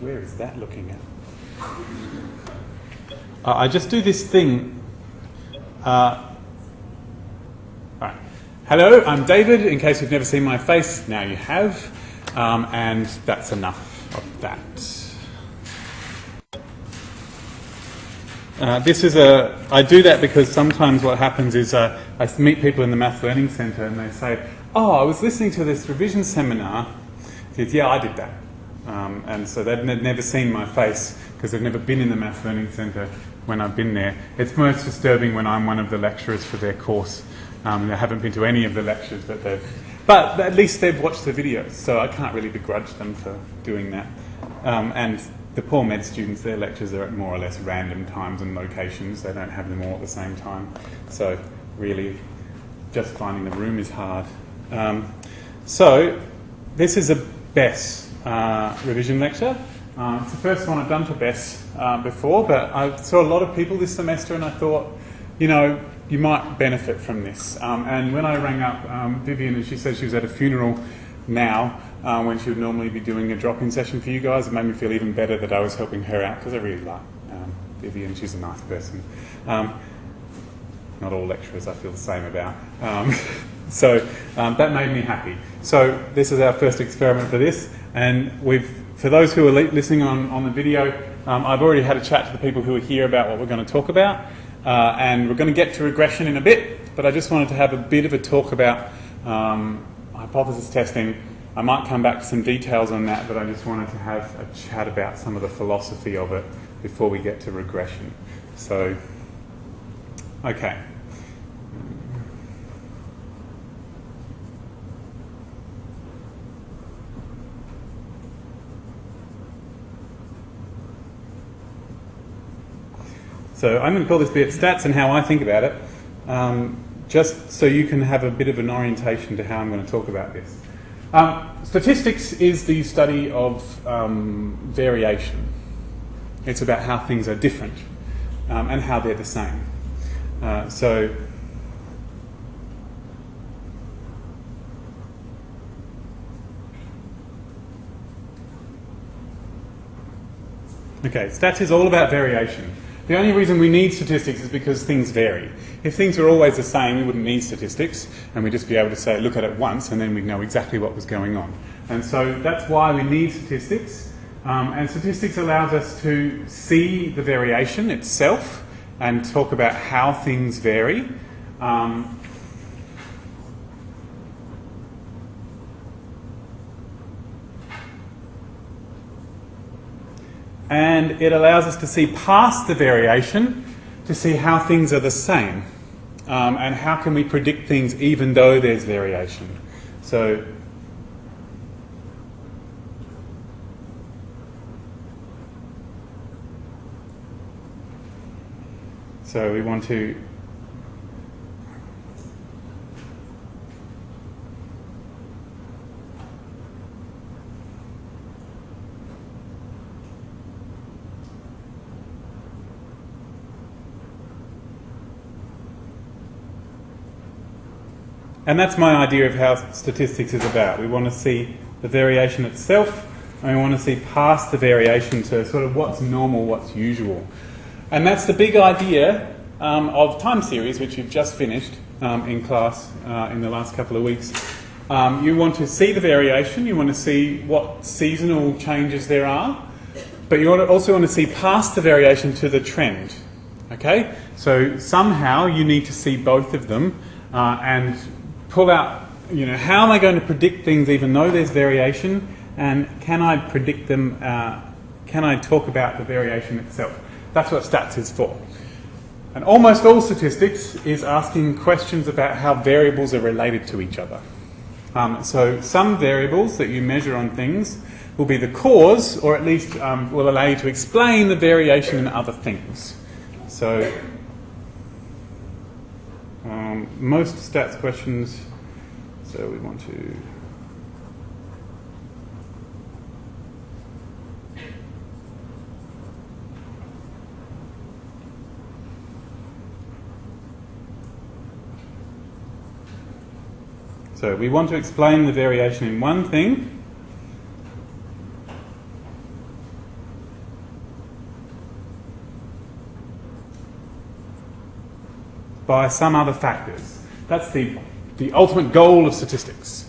Where is that looking at? I just do this thing. Right. Hello, I'm David. In case you've never seen my face, now you have. And that's enough of that. I do that because sometimes what happens is I meet people in the Maths Learning Centre and they say, oh, I was listening to this revision seminar. Says, yeah, I did that. And so they've never seen my face because they've never been in the Maths Learning Centre when I've been there. It's most disturbing when I'm one of the lecturers for their course. They haven't been to any of the lectures that but at least they've watched the videos, so I can't really begrudge them for doing that. And the poor med students, their lectures are at more or less random times and locations. They don't have them all at the same time. So really, just finding the room is hard. So this is a BES revision lecture. It's the first one I've done for BES before, but I saw a lot of people this semester and I thought, you know, you might benefit from this. And when I rang up Vivian and she said she was at a funeral now, when she would normally be doing a drop-in session for you guys, it made me feel even better that I was helping her out because I really like Vivian. She's a nice person. Not all lecturers I feel the same about. So that made me happy. So this is our first experiment for this, and for those who are listening on the video, I've already had a chat to the people who are here about what we're going to talk about, and we're going to get to regression in a bit, but I just wanted to have a bit of a talk about hypothesis testing. I might come back to some details on that, but I just wanted to have a chat about some of the philosophy of it before we get to regression. So, okay. So I'm going to call this bit stats and how I think about it, just so you can have a bit of an orientation to how I'm going to talk about this. Statistics is the study of variation. It's about how things are different and how they're the same. Okay, stats is all about variation. The only reason we need statistics is because things vary. If things were always the same, we wouldn't need statistics, and we'd just be able to say, look at it once, and then we'd know exactly what was going on. And so that's why we need statistics. And statistics allows us to see the variation itself and talk about how things vary. And it allows us to see past the variation to see how things are the same. And how can we predict things even though there's variation. So we want to and that's my idea of how statistics is about. We want to see the variation itself, and we want to see past the variation to sort of what's normal, what's usual. And that's the big idea of time series, which you've just finished in class in the last couple of weeks. You want to see the variation, you want to see what seasonal changes there are, but you also want to see past the variation to the trend. Okay? So somehow you need to see both of them and pull out, you know, how am I going to predict things even though there's variation, and can I predict them, can I talk about the variation itself? That's what stats is for. And almost all statistics is asking questions about how variables are related to each other. So some variables that you measure on things will be the cause, or at least will allow you to explain the variation in other things. So most stats questions, so we want to explain the variation in one thing, by some other factors. That's the ultimate goal of statistics.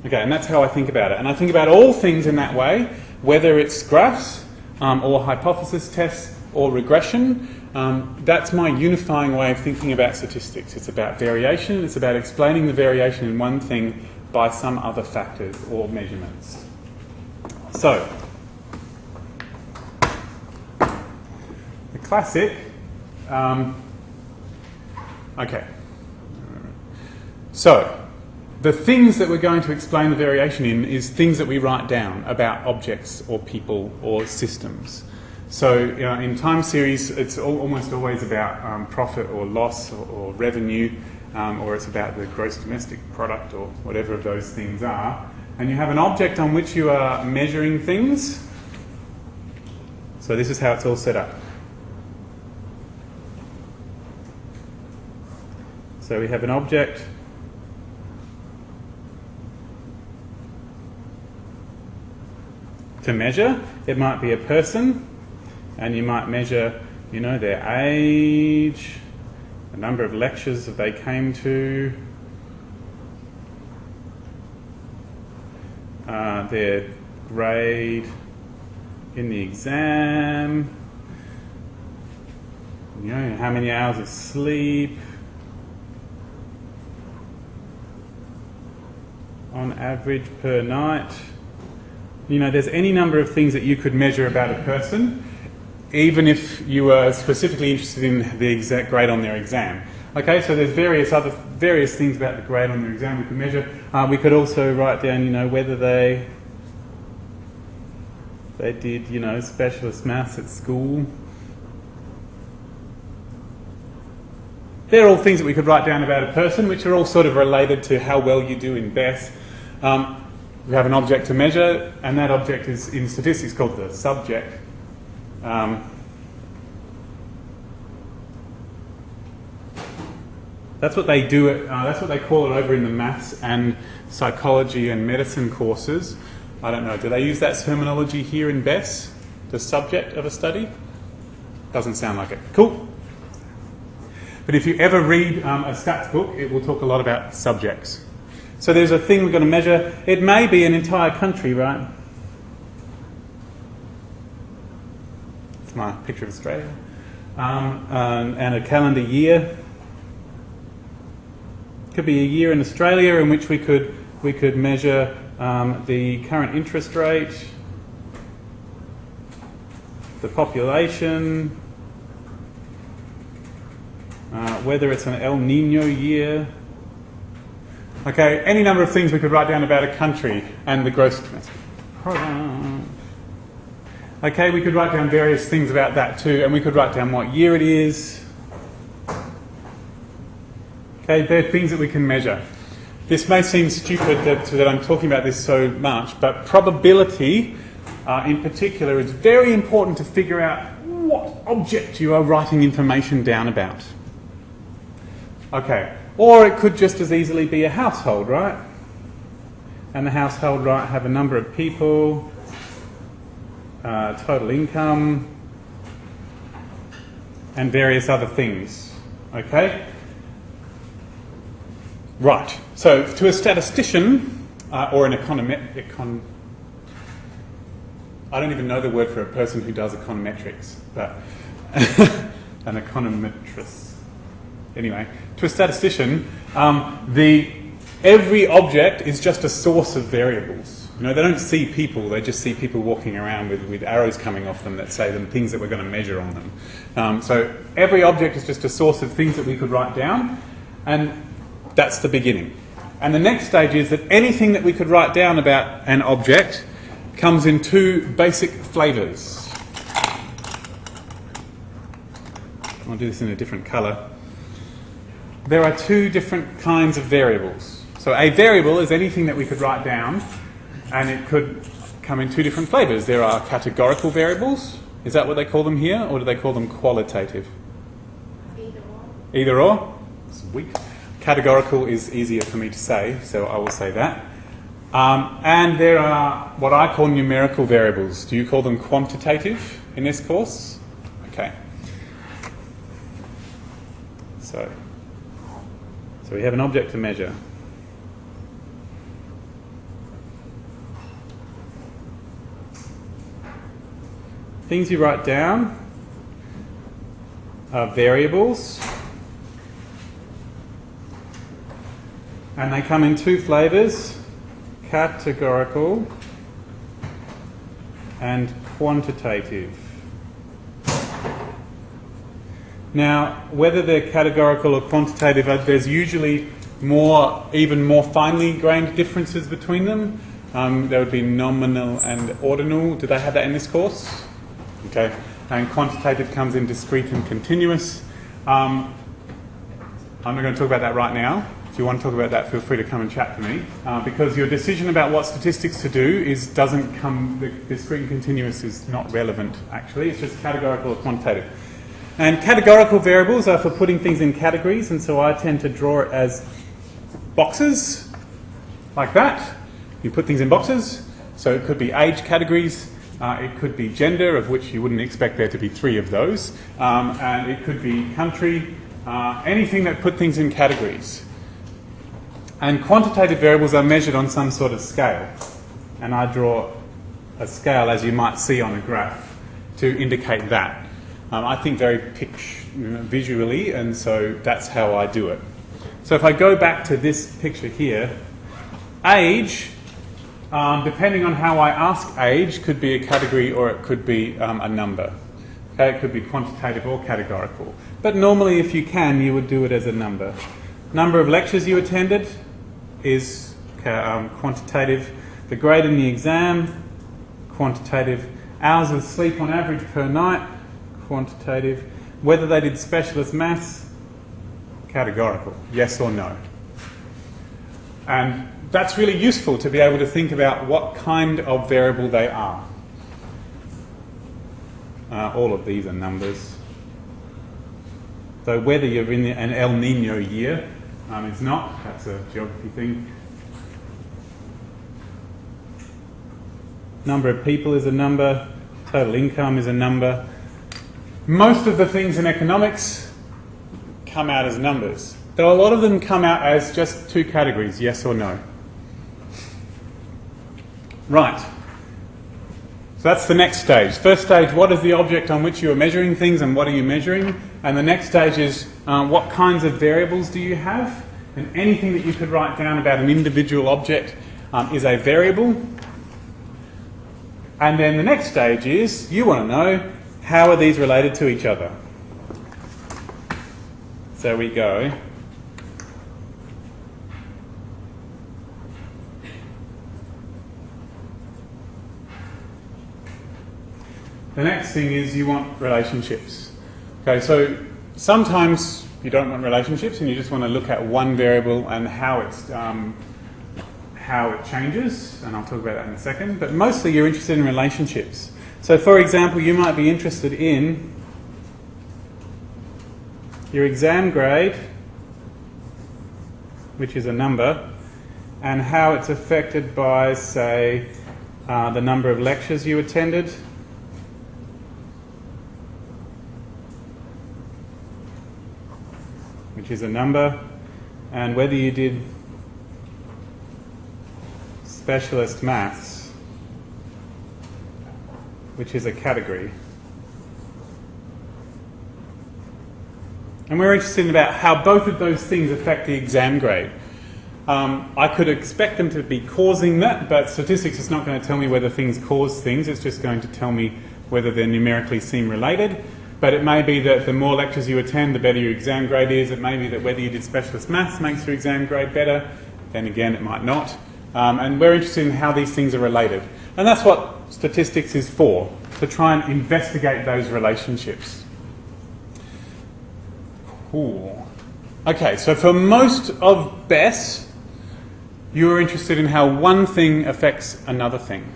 Okay, and that's how I think about it. And I think about all things in that way, whether it's graphs or hypothesis tests or regression. That's my unifying way of thinking about statistics. It's about variation. It's about explaining the variation in one thing by some other factors or measurements. So, the classic. Okay. So, the things that we're going to explain the variation in is things that we write down about objects or people or systems. So in time series, it's almost always about profit or loss or revenue, or it's about the gross domestic product or whatever of those things are. And you have an object on which you are measuring things. So this is how it's all set up. So we have an object to measure. It might be a person, and you might measure, their age, the number of lectures that they came to, their grade in the exam, how many hours of sleep on average per night. There's any number of things that you could measure about a person, even if you were specifically interested in the exact grade on their exam. Okay, so there's various things about the grade on their exam we could measure. We could also write down, whether they did, specialist maths at school. They're all things that we could write down about a person, which are all sort of related to how well you do in BES. We have an object to measure, and that object is in statistics called the subject. That's what they do. That's what they call it over in the maths and psychology and medicine courses. I don't know. Do they use that terminology here in BES? The subject of a study? Doesn't sound like it. Cool. But if you ever read a stats book, it will talk a lot about subjects. So there's a thing we're going to measure. It may be an entire country, right? It's my picture of Australia. And a calendar year. Could be a year in Australia in which we could measure the current interest rate, the population, whether it's an El Nino year. Okay, any number of things we could write down about a country and the gross domestic product. Okay, we could write down various things about that too, and we could write down what year it is. Okay, they're things that we can measure. This may seem stupid that I'm talking about this so much, but probability in particular is very important to figure out what object you are writing information down about. Okay. Or it could just as easily be a household, right? And the household might have a number of people, total income, and various other things. Okay? Right. So to a statistician, or an I don't even know the word for a person who does econometrics, but an econometrist. Anyway, to a statistician, every object is just a source of variables. They don't see people, they just see people walking around with arrows coming off them that say them things that we're going to measure on them. So every object is just a source of things that we could write down, and that's the beginning. And the next stage is that anything that we could write down about an object comes in two basic flavours. I'll do this in a different colour. There are two different kinds of variables. So a variable is anything that we could write down, and it could come in two different flavours. There are categorical variables. Is that what they call them here, or do they call them qualitative? Either or. Either or? Sweet. Categorical is easier for me to say, so I will say that. And there are what I call numerical variables. Do you call them quantitative in this course? Okay. So So we have an object to measure. Things you write down are variables, and they come in two flavours, categorical and quantitative. Now, whether they're categorical or quantitative, there's usually even more finely grained differences between them. There would be nominal and ordinal. Do they have that in this course? Okay. And quantitative comes in discrete and continuous. I'm not going to talk about that right now. If you want to talk about that, feel free to come and chat to me. Because your decision about what statistics to do the discrete and continuous is not relevant, actually. It's just categorical or quantitative. And categorical variables are for putting things in categories, and so I tend to draw it as boxes, like that. You put things in boxes, so it could be age categories, it could be gender, of which you wouldn't expect there to be 3 of those, and it could be country, anything that put things in categories. And quantitative variables are measured on some sort of scale, and I draw a scale, as you might see on a graph, to indicate that. I think very visually, and so that's how I do it. So if I go back to this picture here, age, depending on how I ask age, could be a category or it could be a number. Okay, it could be quantitative or categorical. But normally, if you can, you would do it as a number. Number of lectures you attended is quantitative. The grade in the exam, quantitative. Hours of sleep on average per night, quantitative. Whether they did specialist maths, categorical, yes or no. And that's really useful to be able to think about what kind of variable they are. All of these are numbers. So whether you're in an El Nino year is not, that's a geography thing. Number of people is a number, total income is a number. Most of the things in economics come out as numbers, though a lot of them come out as just 2 categories, yes or no. Right. So that's the next stage. First stage, what is the object on which you are measuring things and what are you measuring? And the next stage is what kinds of variables do you have? And anything that you could write down about an individual object is a variable. And then the next stage is, you want to know, how are these related to each other? So we go. The next thing is you want relationships. Okay, so sometimes you don't want relationships and you just want to look at one variable and how it changes, and I'll talk about that in a second, but mostly you're interested in relationships. So for example, you might be interested in your exam grade, which is a number, and how it's affected by, say, the number of lectures you attended, which is a number, and whether you did specialist maths, which is a category. And we're interested in about how both of those things affect the exam grade. I could expect them to be causing that, but statistics is not going to tell me whether things cause things, it's just going to tell me whether they numerically seem related. But it may be that the more lectures you attend, the better your exam grade is. It may be that whether you did specialist maths makes your exam grade better. Then again, it might not. And we're interested in how these things are related. And that's what statistics is for, to try and investigate those relationships. Cool. Okay, so for most of BES, you're interested in how one thing affects another thing.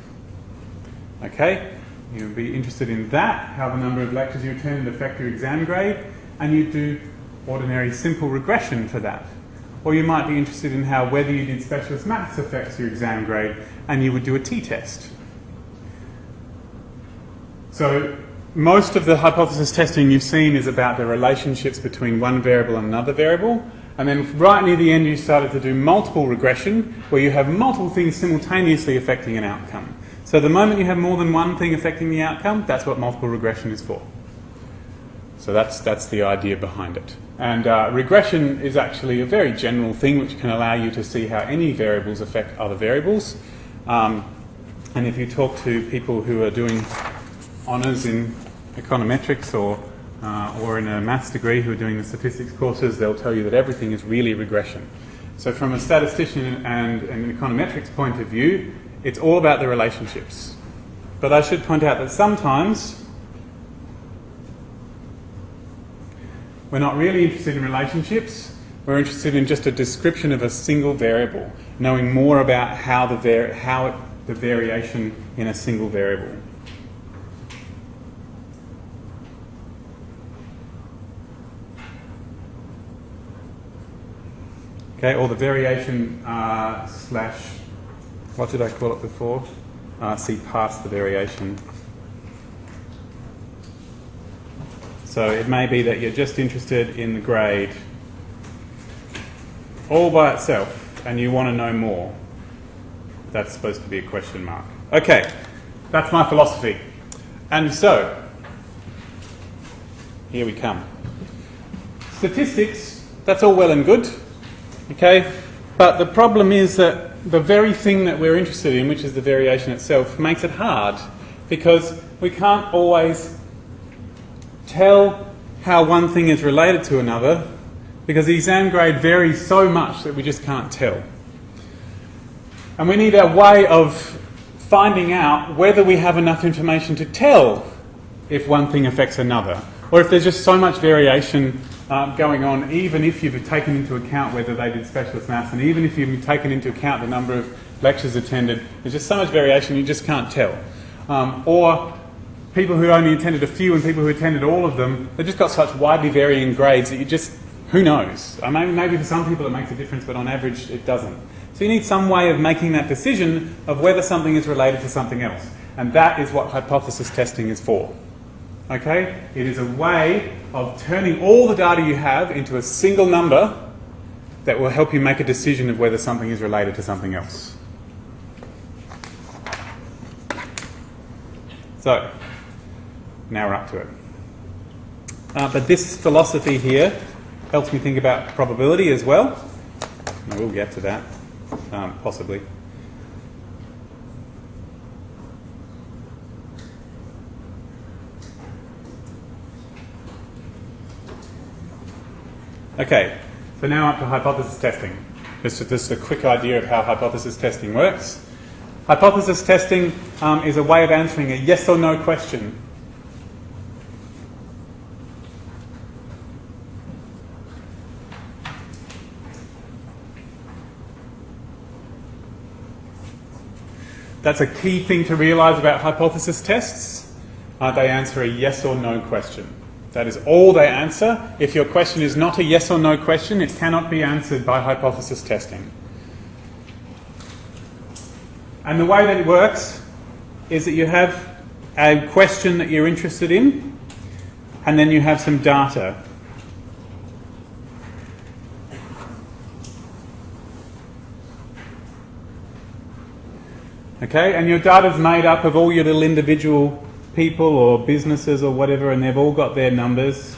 Okay? You'll be interested in that, how the number of lectures you attend affect your exam grade, and you do ordinary simple regression for that. Or you might be interested in how whether you did specialist maths affects your exam grade, and you would do a t-test. So most of the hypothesis testing you've seen is about the relationships between one variable and another variable, And then right near the end you started to do multiple regression, where you have multiple things simultaneously affecting an outcome. So the moment you have more than one thing affecting the outcome, that's what multiple regression is for. So that's the idea behind it. And regression is actually a very general thing which can allow you to see how any variables affect other variables. And if you talk to people who are doing honours in econometrics or in a maths degree who are doing the statistics courses, they'll tell you that everything is really regression. So from a statistician and an econometrics point of view, it's all about the relationships. But I should point out that sometimes we're not really interested in relationships. We're interested in just a description of a single variable, knowing more about how the variation in a single variable. Okay, or the variation slash, what did I call it before? See past the variation. So it may be that you're just interested in the grade all by itself and you want to know more. That's supposed to be a question mark. Okay, that's my philosophy. And so, here we come. Statistics, that's all well and good. Okay, but the problem is that the very thing that we're interested in, which is the variation itself, makes it hard because we can't always tell how one thing is related to another because the exam grade varies so much that we just can't tell. And we need a way of finding out whether we have enough information to tell if one thing affects another, or if there's just so much variation going on, even if you've taken into account whether they did specialist maths, and even if you've taken into account the number of lectures attended, there's just so much variation you just can't tell. Or people who only attended a few and people who attended all of them, they've just got such widely varying grades that you just, who knows? Maybe for some people it makes a difference, but on average it doesn't. So you need some way of making that decision of whether something is related to something else. And that is what hypothesis testing is for. Okay? It is a way of turning all the data you have into a single number that will help you make a decision of whether something is related to something else. So, now we're up to it. But this philosophy here helps me think about probability as well. And we'll get to that, possibly. Okay, so now up to hypothesis testing. Just a quick idea of how hypothesis testing works. Hypothesis testing is a way of answering a yes or no question. That's a key thing to realise about hypothesis tests. They answer a yes or no question. That is all they answer. If your question is not a yes or no question, it cannot be answered by hypothesis testing. And the way that it works is that you have a question that you're interested in, and then you have some data. Okay, and your data is made up of all your little individual people or businesses or whatever, and they've all got their numbers.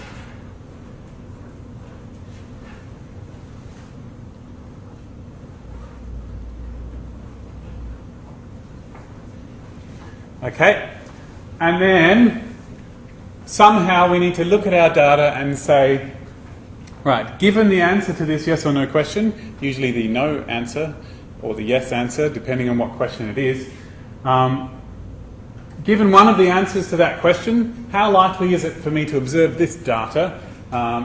Okay, and then somehow we need to look at our data and say, right, given the answer to this yes or no question, usually the no answer or the yes answer, depending on what question it is, given one of the answers to that question, how likely is it for me to observe this data,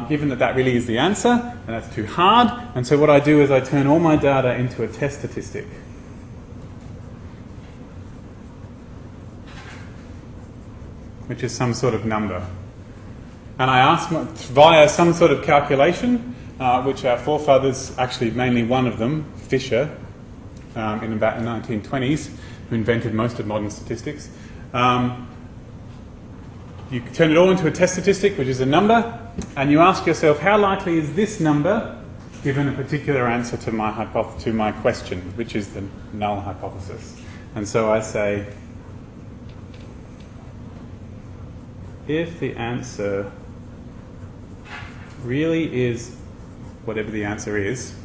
given that that really is the answer, and that's too hard. And so what I do is I turn all my data into a test statistic. Which is some sort of number. And I ask via some sort of calculation, which our forefathers, actually mainly one of them, Fisher, in about the 1920s, who invented most of modern statistics. You turn it all into a test statistic, which is a number, and you ask yourself, how likely is this number given a particular answer to my question, which is the null hypothesis. And so I say, if the answer really is whatever the answer is,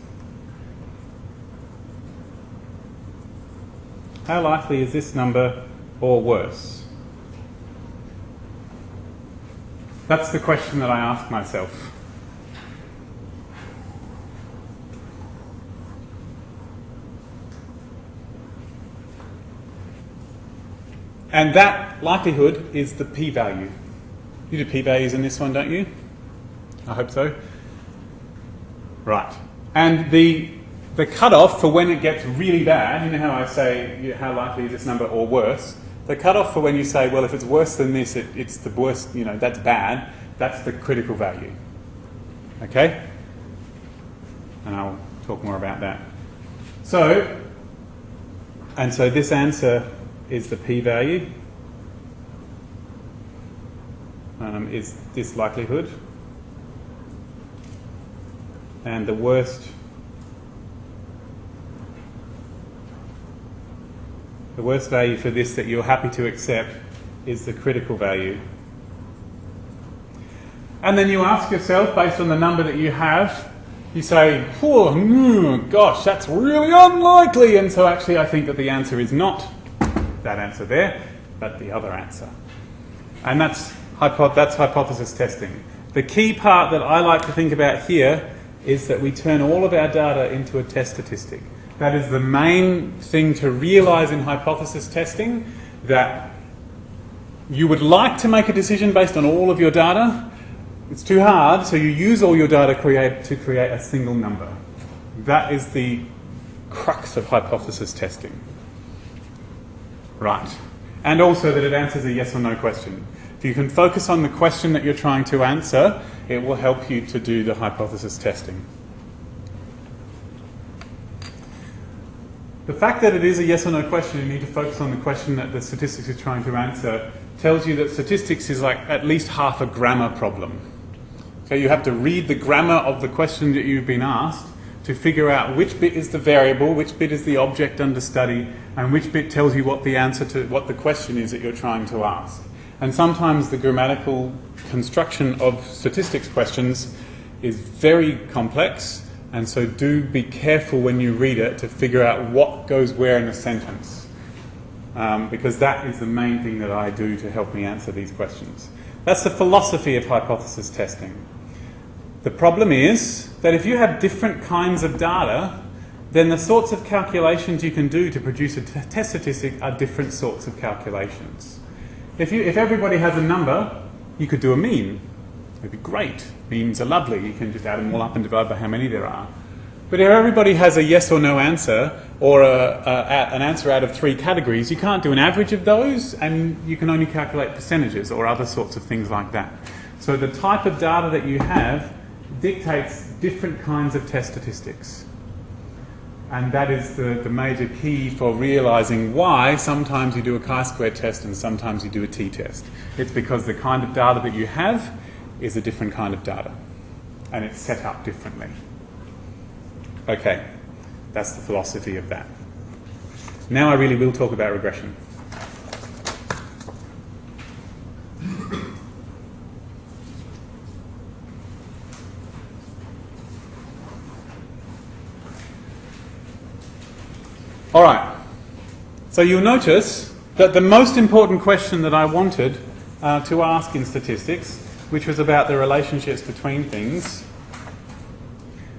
how likely is this number or worse? That's the question that I ask myself. And that likelihood is the p-value. You do p-values in this one, don't you? I hope so. Right. And the cutoff for when it gets really bad, you know how I say how likely is this number or worse, the cutoff for when you say, well, if it's worse than this, it's the worst, that's bad, that's the critical value. Okay? And I'll talk more about that. So this answer is the p-value, is this likelihood. And the worst value for this that you're happy to accept is the critical value. And then you ask yourself, based on the number that you have, you say, oh, gosh, that's really unlikely. And so actually I think that the answer is not that answer there, but the other answer. And that's hypothesis testing. The key part that I like to think about here is that we turn all of our data into a test statistic. That is the main thing to realise in hypothesis testing, that you would like to make a decision based on all of your data. It's too hard, so you use all your data to create a single number. That is the crux of hypothesis testing. Right. And also that it answers a yes or no question. If you can focus on the question that you're trying to answer, it will help you to do the hypothesis testing. The fact that it is a yes or no question, you need to focus on the question that the statistics is trying to answer, tells you that statistics is like at least half a grammar problem. So you have to read the grammar of the question that you've been asked to figure out which bit is the variable, which bit is the object under study, and which bit tells you what the answer to what the question is that you're trying to ask. And sometimes the grammatical construction of statistics questions is very complex, and so do be careful when you read it to figure out what goes where in a sentence, because that is the main thing that I do to help me answer these questions. That's the philosophy of hypothesis testing. The problem is that if you have different kinds of data, then the sorts of calculations you can do to produce a test statistic are different sorts of calculations. If everybody has a number, you could do a mean. It'd be great. Means are lovely. You can just add them all up and divide by how many there are. But if everybody has a yes or no answer, or an answer out of 3 categories, you can't do an average of those, and you can only calculate percentages or other sorts of things like that. So the type of data that you have dictates different kinds of test statistics. And that is the major key for realising why sometimes you do a chi-square test and sometimes you do a t-test. It's because the kind of data that you have is a different kind of data, and it's set up differently. Okay, that's the philosophy of that. Now I really will talk about regression. All right, so you'll notice that the most important question that I wanted to ask in statistics, which was about the relationships between things,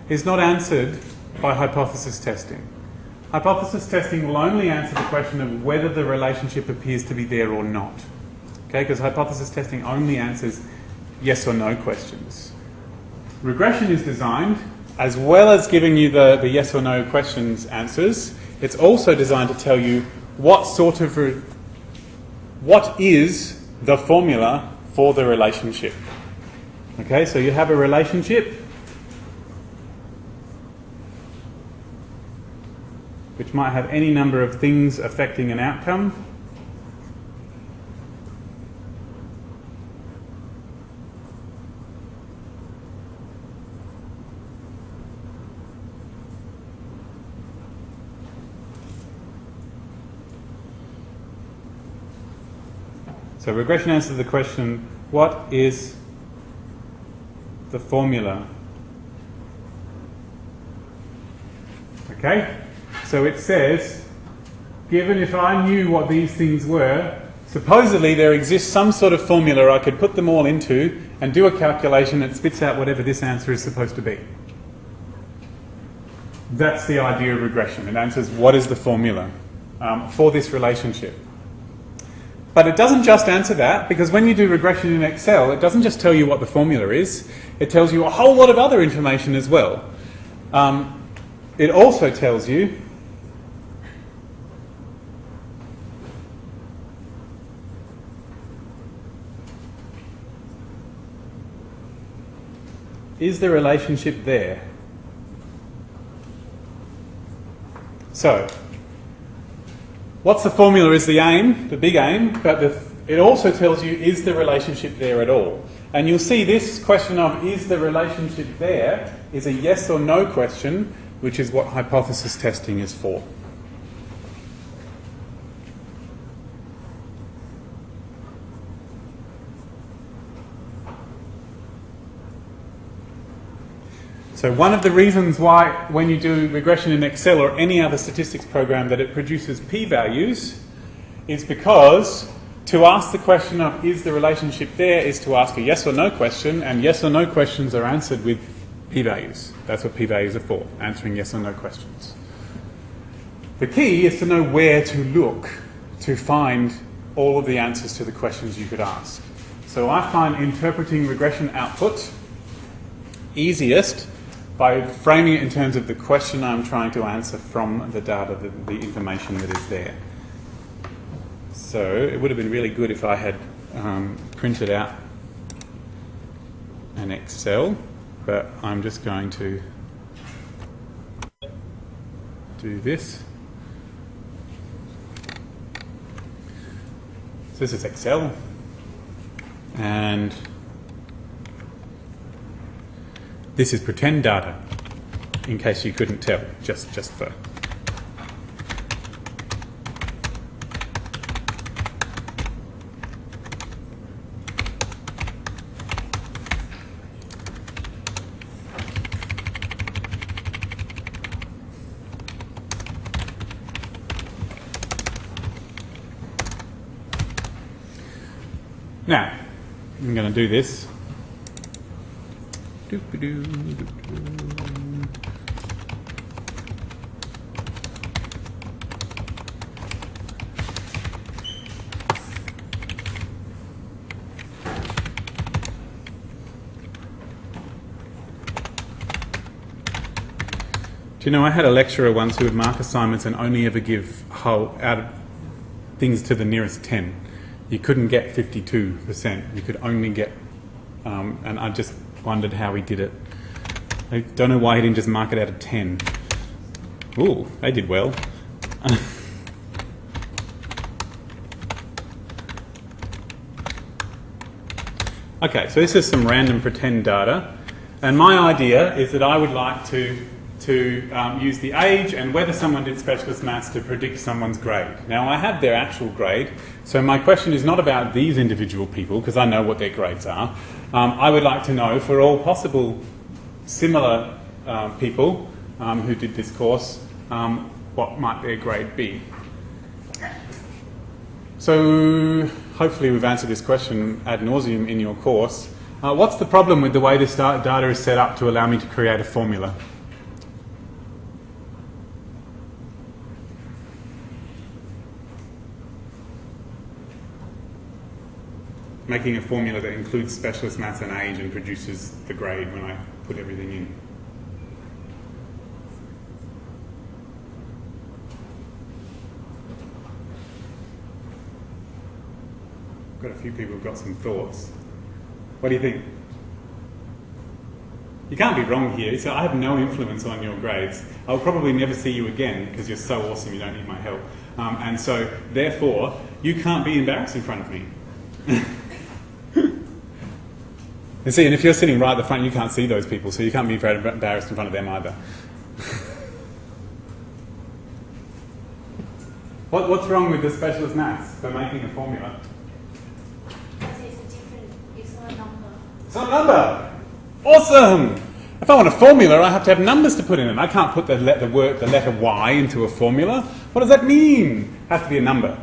is not answered by hypothesis testing. Hypothesis testing will only answer the question of whether the relationship appears to be there or not. Okay, because hypothesis testing only answers yes or no questions. Regression is designed, as well as giving you the yes or no questions answers, it's also designed to tell you what is the formula for the relationship. Okay, so you have a relationship which might have any number of things affecting an outcome. So regression answers the question, what is the formula? Okay? So it says, given if I knew what these things were, supposedly there exists some sort of formula I could put them all into and do a calculation that spits out whatever this answer is supposed to be. That's the idea of regression. It answers what is the formula for this relationship. But it doesn't just answer that, because when you do regression in Excel, it doesn't just tell you what the formula is, it tells you a whole lot of other information as well. It also tells you is the relationship there? So, what's the formula is the aim, the big aim, but it also tells you, is the relationship there at all? And you'll see this question of, is the relationship there, is a yes or no question, which is what hypothesis testing is for. So one of the reasons why when you do regression in Excel or any other statistics program that it produces p-values is because to ask the question of is the relationship there is to ask a yes or no question, and yes or no questions are answered with p-values. That's what p-values are for, answering yes or no questions. The key is to know where to look to find all of the answers to the questions you could ask. So I find interpreting regression output easiest by framing it in terms of the question I'm trying to answer from the data, the information that is there. So it would have been really good if I had printed out an Excel, but I'm just going to do this. So this is Excel, and this is pretend data, in case you couldn't tell, just for. Now, I'm going to do this. Do you know, I had a lecturer once who would mark assignments and only ever give things to the nearest 10. You couldn't get 52%. You could only get, and I just wondered how he did it. I don't know why he didn't just mark it out of 10. Ooh, they did well. Okay, so this is some random pretend data, and my idea is that I would like to use the age and whether someone did specialist maths to predict someone's grade. Now I have their actual grade, so my question is not about these individual people because I know what their grades are. I would like to know for all possible similar people who did this course, what might their grade be. So hopefully we've answered this question ad nauseum in your course. What's the problem with the way this data is set up to allow me to create a formula? Making a formula that includes specialist maths and age and produces the grade when I put everything in. Got a few people who've got some thoughts. What do you think? You can't be wrong here, so I have no influence on your grades. I'll probably never see you again because you're so awesome you don't need my help. And so, therefore, you can't be embarrassed in front of me. And see, and if you're sitting right at the front, you can't see those people, so you can't be very embarrassed in front of them either. What's wrong with the specialist maths for making a formula? It's not a number. Awesome. If I want a formula, I have to have numbers to put in it. I can't put the letter Y into a formula. What does that mean? It has to be a number.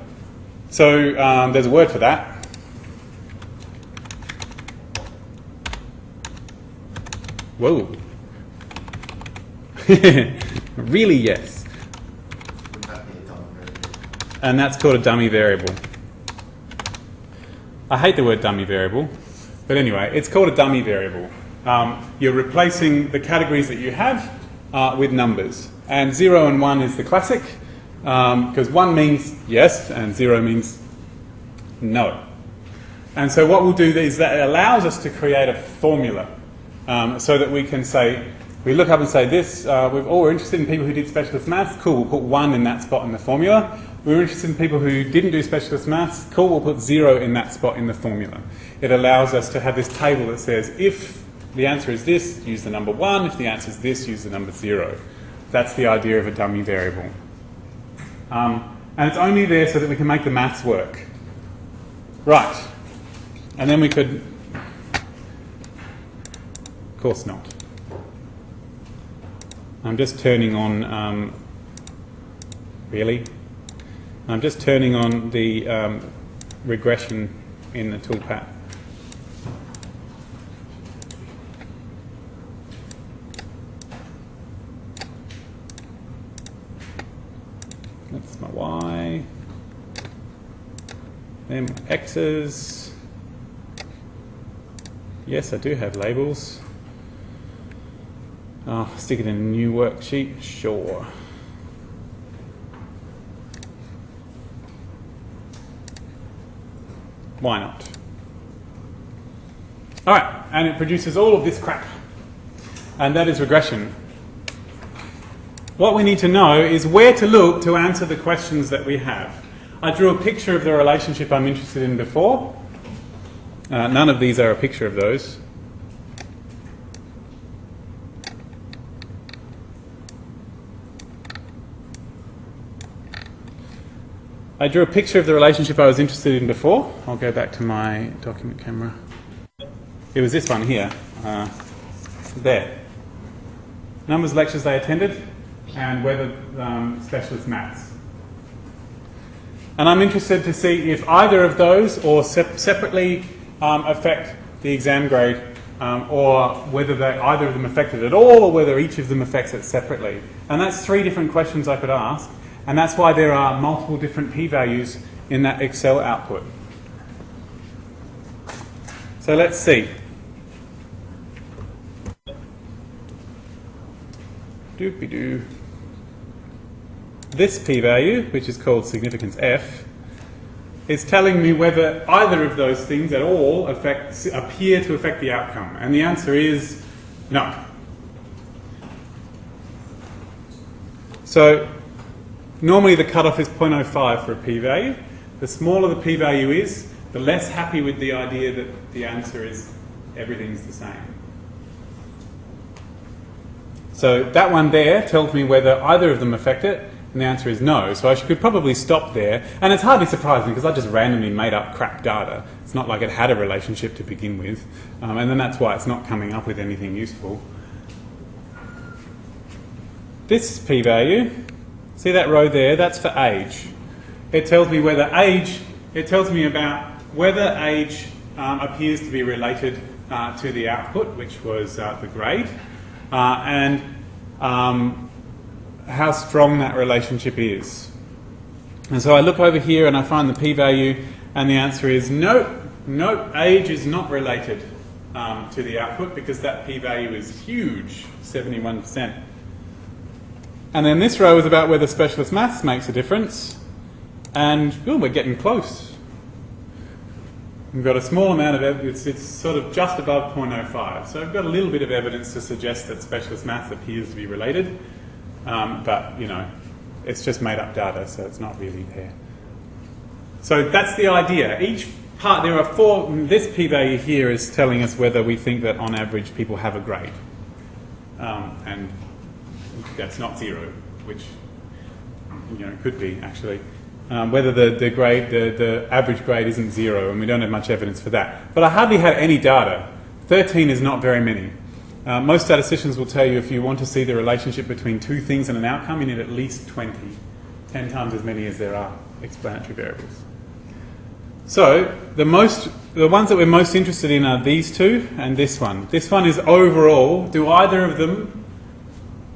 So there's a word for that. Whoa. Really, yes. And that's called a dummy variable. I hate the word dummy variable, but anyway, it's called a dummy variable. You're replacing the categories that you have with numbers. And 0 and 1 is the classic, because 1 means yes and 0 means no. And so what we'll do is that it allows us to create a formula so that we can say, we look up and say this, we're interested in people who did specialist maths, cool, we'll put 1 in that spot in the formula. We're interested in people who didn't do specialist maths, cool, we'll put 0 in that spot in the formula. It allows us to have this table that says if the answer is this, use the number 1, if the answer is this, use the number 0. That's the idea of a dummy variable. And it's only there so that we can make the maths work. Right. And then we could... Of course not. I'm just turning on... really? I'm just turning on the regression in the toolpath. That's my Y. Then my X's. Yes, I do have labels. Oh, stick it in a new worksheet? Sure. Why not? Alright, and it produces all of this crap. And that is regression. What we need to know is where to look to answer the questions that we have. I drew a picture of the relationship I'm interested in before. None of these are a picture of those. I drew a picture of the relationship I was interested in before. I'll go back to my document camera. It was this one here. There. Numbers of lectures they attended and whether specialist maths. And I'm interested to see if either of those or separately affect the exam grade or whether either of them affect it at all or whether each of them affects it separately. And that's 3 different questions I could ask. And that's why there are multiple different p-values in that Excel output. So let's see. Doopy-doo. This p-value, which is called significance f, is telling me whether either of those things at all appear to affect the outcome. And the answer is no. So normally the cutoff is 0.05 for a p-value. The smaller the p-value is, the less happy with the idea that the answer is everything's the same. So that one there tells me whether either of them affect it, and the answer is no. So I could probably stop there. And it's hardly surprising because I just randomly made up crap data. It's not like it had a relationship to begin with. And then that's why it's not coming up with anything useful. This p-value, see that row there? That's for age. It tells me whether age, it tells me about whether age appears to be related to the output, which was the grade, and how strong that relationship is. And so I look over here and I find the p-value, and the answer is nope, age is not related to the output because that p-value is huge, 71%. And then this row is about whether specialist maths makes a difference, and ooh, we're getting close. We've got a small amount of evidence, it's sort of just above 0.05. So we've got a little bit of evidence to suggest that specialist maths appears to be related, but you know, it's just made up data, so it's not really there. So that's the idea. Each part, there are 4, this p-value here is telling us whether we think that on average people have a grade. And that's not 0, which you know could be actually. Whether the grade, the average grade isn't 0, and we don't have much evidence for that. But I hardly had any data 13 is not very many. Most statisticians will tell you if you want to see the relationship between two things and an outcome, you need at least 20, 10 times as many as there are explanatory variables. So the ones that we're most interested in are these two and this one. This one is overall. Do either of them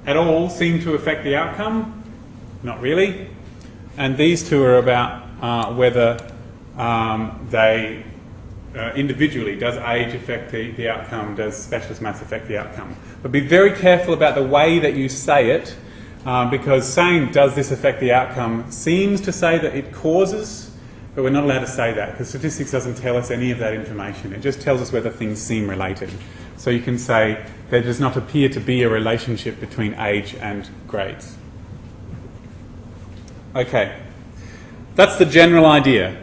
at all seem to affect the outcome? Not really. And these two are about whether they individually, does age affect the outcome, does specialist maths affect the outcome. But be very careful about the way that you say it, because saying does this affect the outcome seems to say that it causes, but we're not allowed to say that because statistics doesn't tell us any of that information. It just tells us whether things seem related. So you can say there does not appear to be a relationship between age and grades. Okay, that's the general idea.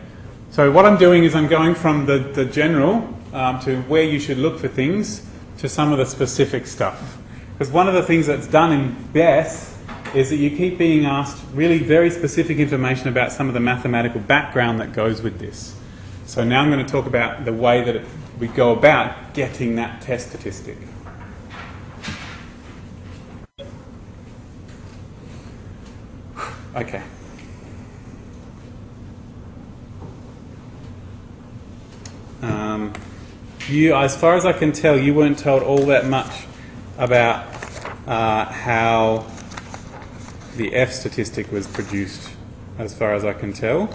So what I'm doing is I'm going from the general to where you should look for things to some of the specific stuff. Because one of the things that's done in BES is that you keep being asked really very specific information about some of the mathematical background that goes with this. So now I'm going to talk about the way that we go about getting that test statistic. Okay. As far as I can tell, you weren't told all that much about how the F statistic was produced, as far as I can tell.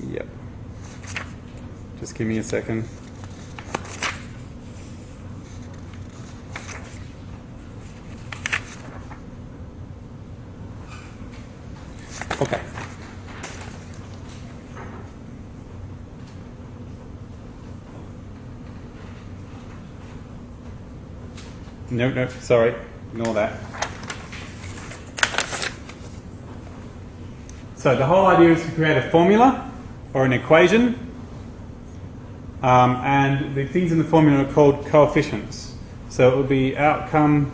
Yep. Just give me a second. Okay. No, sorry, ignore that. So the whole idea is to create a formula or an equation, and the things in the formula are called coefficients. So it will be outcome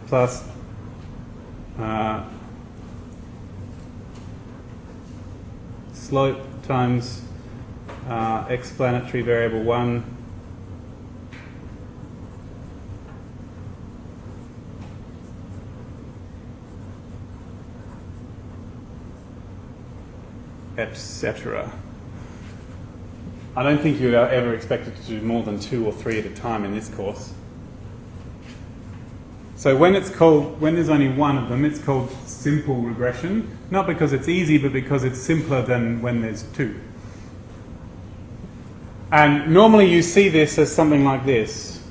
plus slope times explanatory variable 1 etc. I don't think you're ever expected to do more than 2 or 3 at a time in this course. So when there's only one of them, it's called simple regression, not because it's easy, but because it's simpler than when there's 2. And normally you see this as something like this.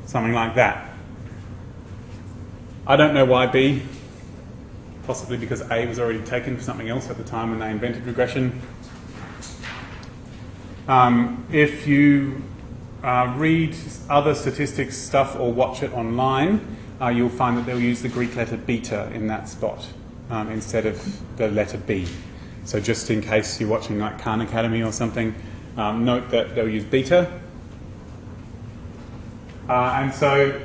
Something like that. I don't know why B. Possibly because A was already taken for something else at the time when they invented regression. If you read other statistics stuff or watch it online, you'll find that they'll use the Greek letter beta in that spot. Instead of the letter B. So just in case you're watching like Khan Academy or something, note that they'll use beta. And so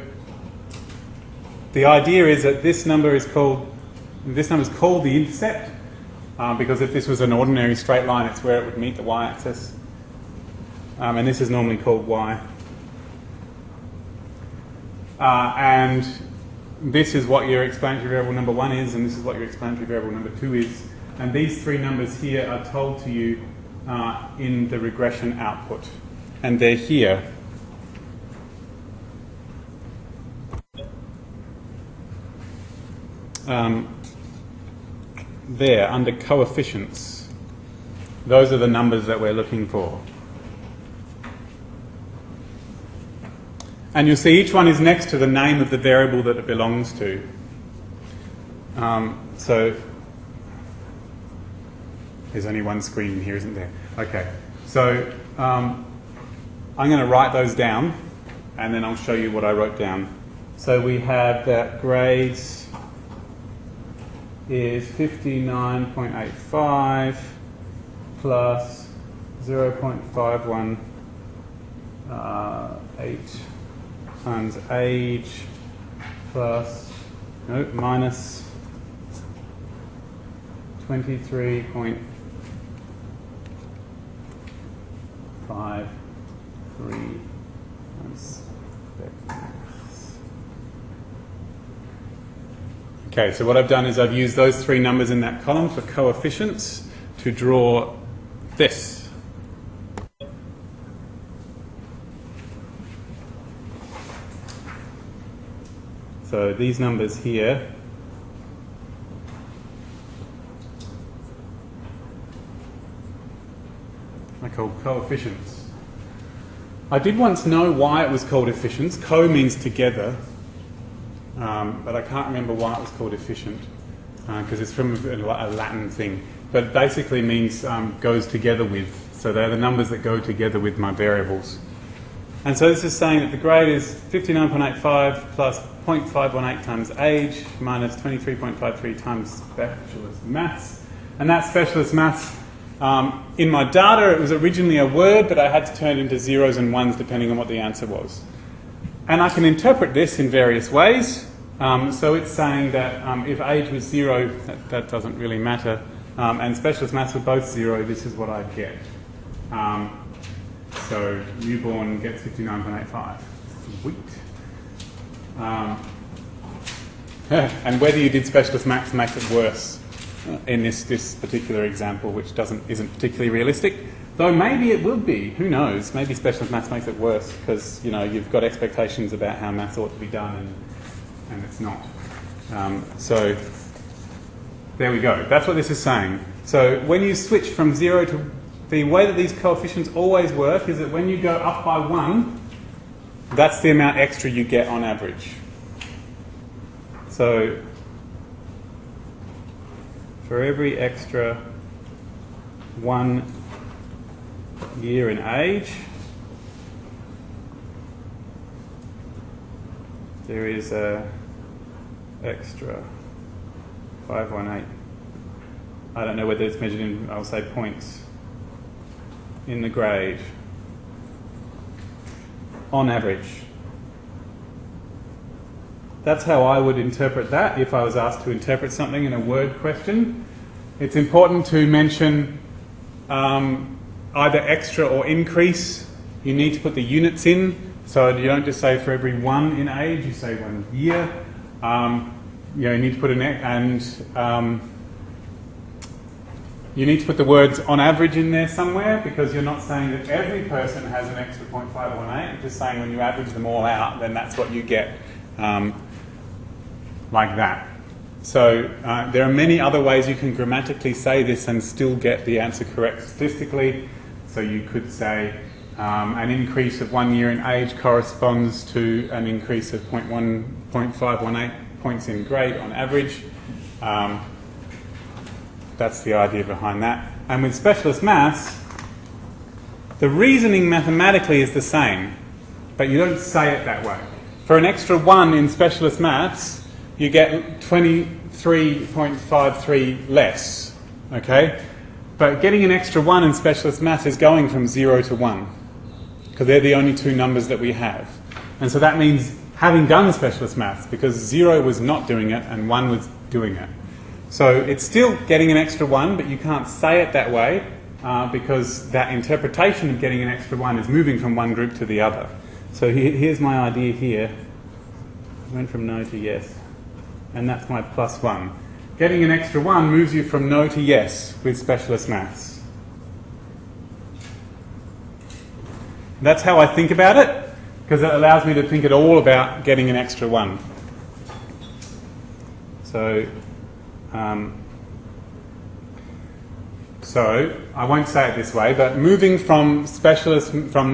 the idea is that this number is called the intercept, because if this was an ordinary straight line, it's where it would meet the y-axis. And this is normally called y. And this is what your explanatory variable number 1 is, and this is what your explanatory variable number 2 is. And these 3 numbers here are told to you in the regression output. And they're here. There, under coefficients. Those are the numbers that we're looking for. And you'll see each one is next to the name of the variable that it belongs to. So there's only one screen in here, isn't there? Okay. So I'm going to write those down, and then I'll show you what I wrote down. So we have that grades is 59.85 plus 0.51 8 times age plus, no, minus 23.53 times max. Okay, so what I've done is I've used those three numbers in that column for coefficients to draw this. So these numbers here are called coefficients. I did once know why it was called efficients. Co means together, but I can't remember why it was called efficient, because it's from a Latin thing. But it basically means goes together with. So they're the numbers that go together with my variables. And so this is saying that the grade is 59.85 plus 0.518 times age minus 23.53 times specialist maths. And that specialist maths, in my data it was originally a word, but I had to turn it into zeros and ones depending on what the answer was. And I can interpret this in various ways. So it's saying that if age was 0, that doesn't really matter, and specialist maths were both 0, this is what I'd get. So newborn gets 59.85. Sweet. And whether you did specialist maths makes it worse in this particular example, which isn't particularly realistic. Though maybe it will be. Who knows? Maybe specialist maths makes it worse because you've got expectations about how maths ought to be done, and it's not. So there we go. That's what this is saying. So when you switch from 0 to the way that these coefficients always work is that when you go up by 1, that's the amount extra you get on average. So for every extra 1 year in age, there is a extra 518. I don't know whether it's measured in, I'll say, points in the grade on average. That's how I would interpret that if I was asked to interpret something in a word question. It's important to mention either extra or increase. You need to put the units in, so you don't just say for every 1 in age, you say 1 year. You need to put you need to put the words on average in there somewhere, because you're not saying that every person has an extra 0.518. You're just saying when you average them all out, then that's what you get, like that. So there are many other ways you can grammatically say this and still get the answer correct statistically. So you could say an increase of 1 year in age corresponds to an increase of 0.518 points in grade on average. That's the idea behind that. And with specialist maths, the reasoning mathematically is the same, but you don't say it that way. For an extra 1 in specialist maths, you get 23.53 less, okay? But getting an extra 1 in specialist maths is going from 0 to 1, because they're the only two numbers that we have. And so that means having done specialist maths, because 0 was not doing it and 1 was doing it. So it's still getting an extra 1, but you can't say it that way because that interpretation of getting an extra 1 is moving from one group to the other. So here's my idea here. I went from no to yes. And that's my plus 1. Getting an extra 1 moves you from no to yes with specialist maths. That's how I think about it, because it allows me to think at all about getting an extra 1. So I won't say it this way, but moving from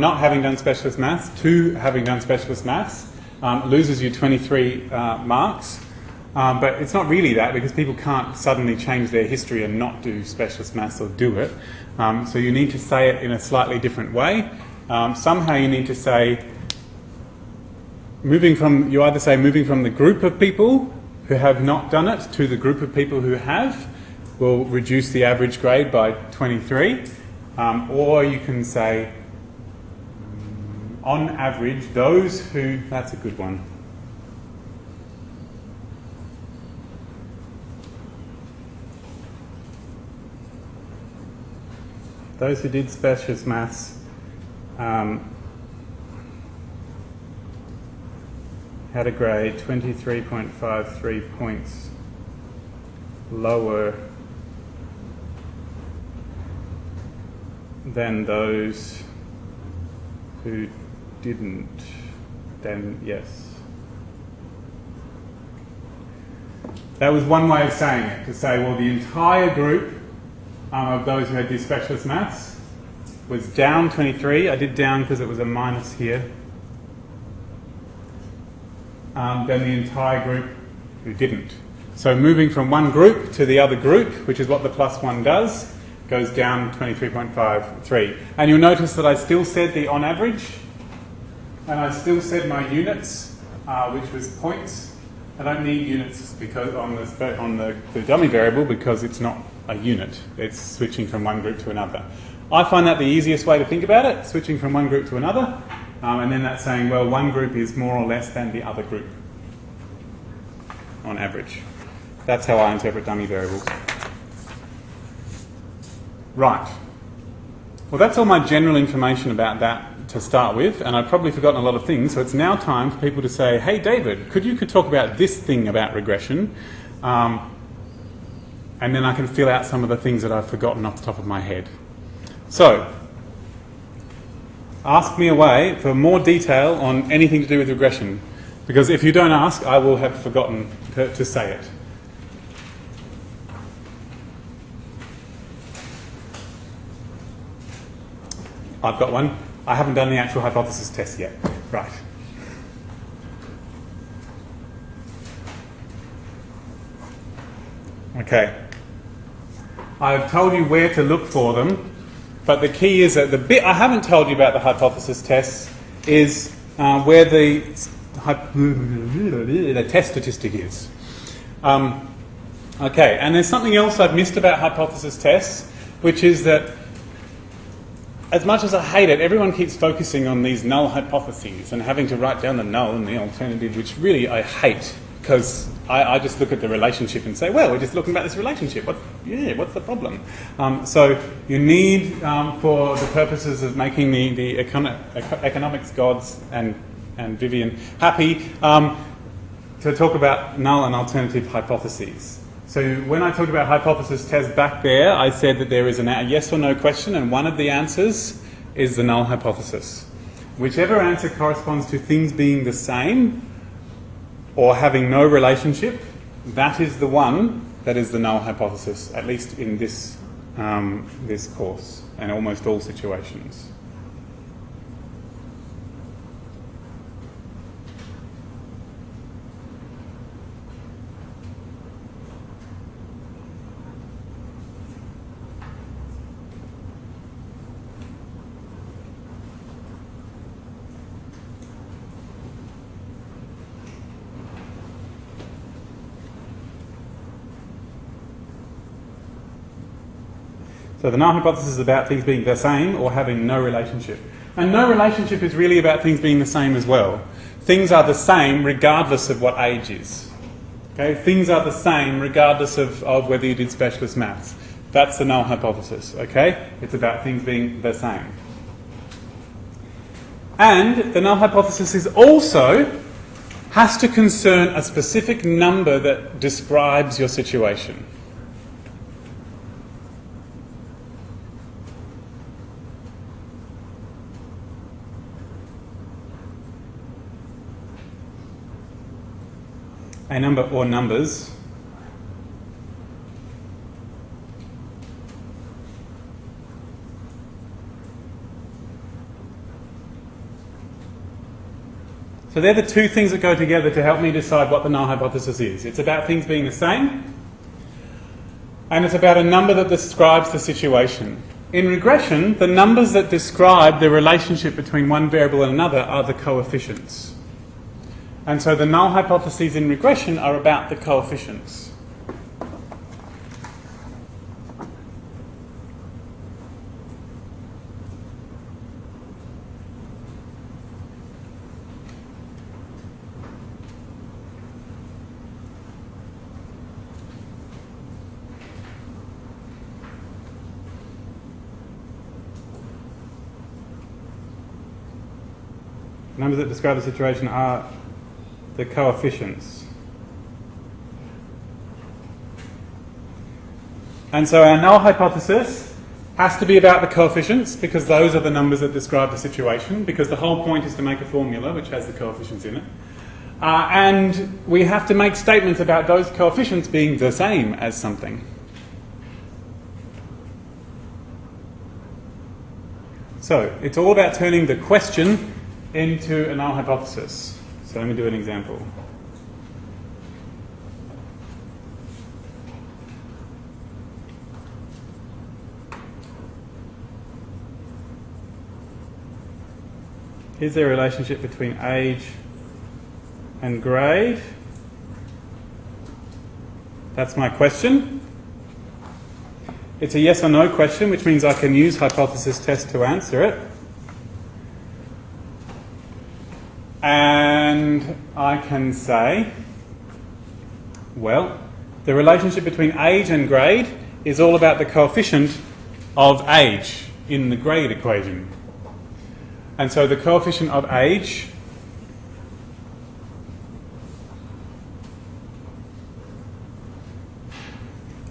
not having done specialist maths to having done specialist maths loses you 23 marks. But it's not really that, because people can't suddenly change their history and not do specialist maths or do it. So you need to say it in a slightly different way. Somehow you need to say you either say moving from the group of people who have not done it to the group of people who have will reduce the average grade by 23. Or you can say on average, those who, that's a good one. Those who did specialist maths had a grade 23.53 points lower than those who didn't, then yes. That was one way of saying it, to say, well, the entire group of those who had these specialist maths was down 23. I did down because it was a minus here. Then the entire group who didn't. So moving from one group to the other group, which is what the plus one does, goes down 23.53. And you'll notice that I still said the on average, and I still said my units, which was points. I don't need units because on the dummy variable because it's not a unit. It's switching from one group to another. I find that the easiest way to think about it, switching from one group to another, and then that's saying, well, one group is more or less than the other group on average. That's how I interpret dummy variables. Right. Well, that's all my general information about that to start with, and I've probably forgotten a lot of things, so it's now time for people to say, hey, David, could talk about this thing about regression, and then I can fill out some of the things that I've forgotten off the top of my head. So, ask me away for more detail on anything to do with regression, because if you don't ask, I will have forgotten to say it. I've got one. I haven't done the actual hypothesis test yet. Right. Okay. I've told you where to look for them, but the key is that the bit I haven't told you about the hypothesis tests is where the test statistic is. Okay, and there's something else I've missed about hypothesis tests, which is that as much as I hate it, everyone keeps focusing on these null hypotheses and having to write down the null and the alternative, which really I hate, because I just look at the relationship and say, well, we're just looking about this relationship. What's the problem? So you need, for the purposes of making the economics gods and Vivian happy, to talk about null and alternative hypotheses. So when I talked about hypothesis tests back there, I said that there is a yes or no question, and one of the answers is the null hypothesis. Whichever answer corresponds to things being the same or having no relationship, that is the one that is the null hypothesis, at least in this, this course, and almost all situations. So the null hypothesis is about things being the same or having no relationship. And no relationship is really about things being the same as well. Things are the same regardless of what age is. Okay? Things are the same regardless of whether you did specialist maths. That's the null hypothesis. Okay? It's about things being the same. And the null hypothesis is also has to concern a specific number that describes your situation. A number or numbers so they're the two things that go together to help me decide what the null hypothesis is. It's about things being the same, and it's about a number that describes the situation. In regression, the numbers that describe the relationship between one variable and another are the coefficients. And so the null hypotheses in regression are about the coefficients. numbers that describe the situation are the coefficients. And so our null hypothesis has to be about the coefficients, because those are the numbers that describe the situation, because the whole point is to make a formula which has the coefficients in it. And we have to make statements about those coefficients being the same as something. So it's all about turning the question into a null hypothesis. So let me do an example. Is there a relationship between age and grade? That's my question. It's a yes or no question, which means I can use hypothesis test to answer it. And I can say, well, the relationship between age and grade is all about the coefficient of age in the grade equation. And so the coefficient of age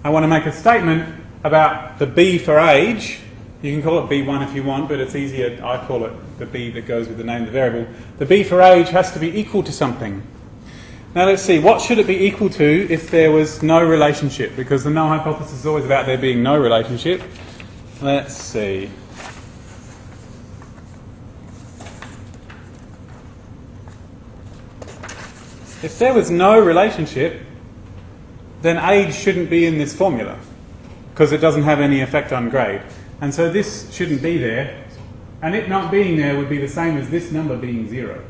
I want to make a statement about the B for age. You can call it B1 if you want, but it's easier, I call it the B that goes with the name of the variable. The B for age has to be equal to something. Now let's see, what should it be equal to if there was no relationship? Because the null hypothesis is always about there being no relationship. Let's see. If there was no relationship, then age shouldn't be in this formula, because it doesn't have any effect on grade. And so this shouldn't be there, and it not being there would be the same as this number being 0.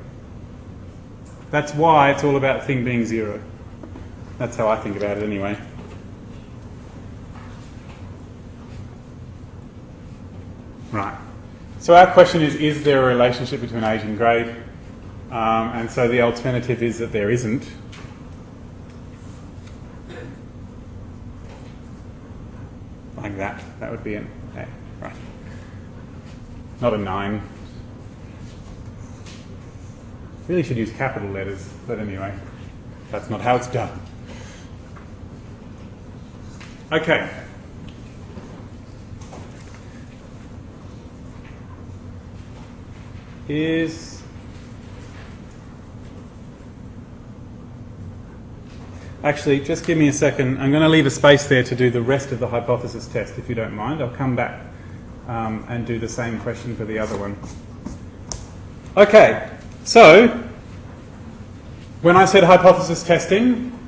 That's why it's all about thing being 0. That's how I think about it anyway. Right. So our question is there a relationship between age and grade? And so the alternative is that there isn't. Like that. That would be an A. Right. Not a 9. Really should use capital letters, but anyway, that's not how it's done. Okay. Actually, just give me a second. I'm going to leave a space there to do the rest of the hypothesis test, if you don't mind. I'll come back and do the same question for the other one. Okay, so when I said hypothesis testing,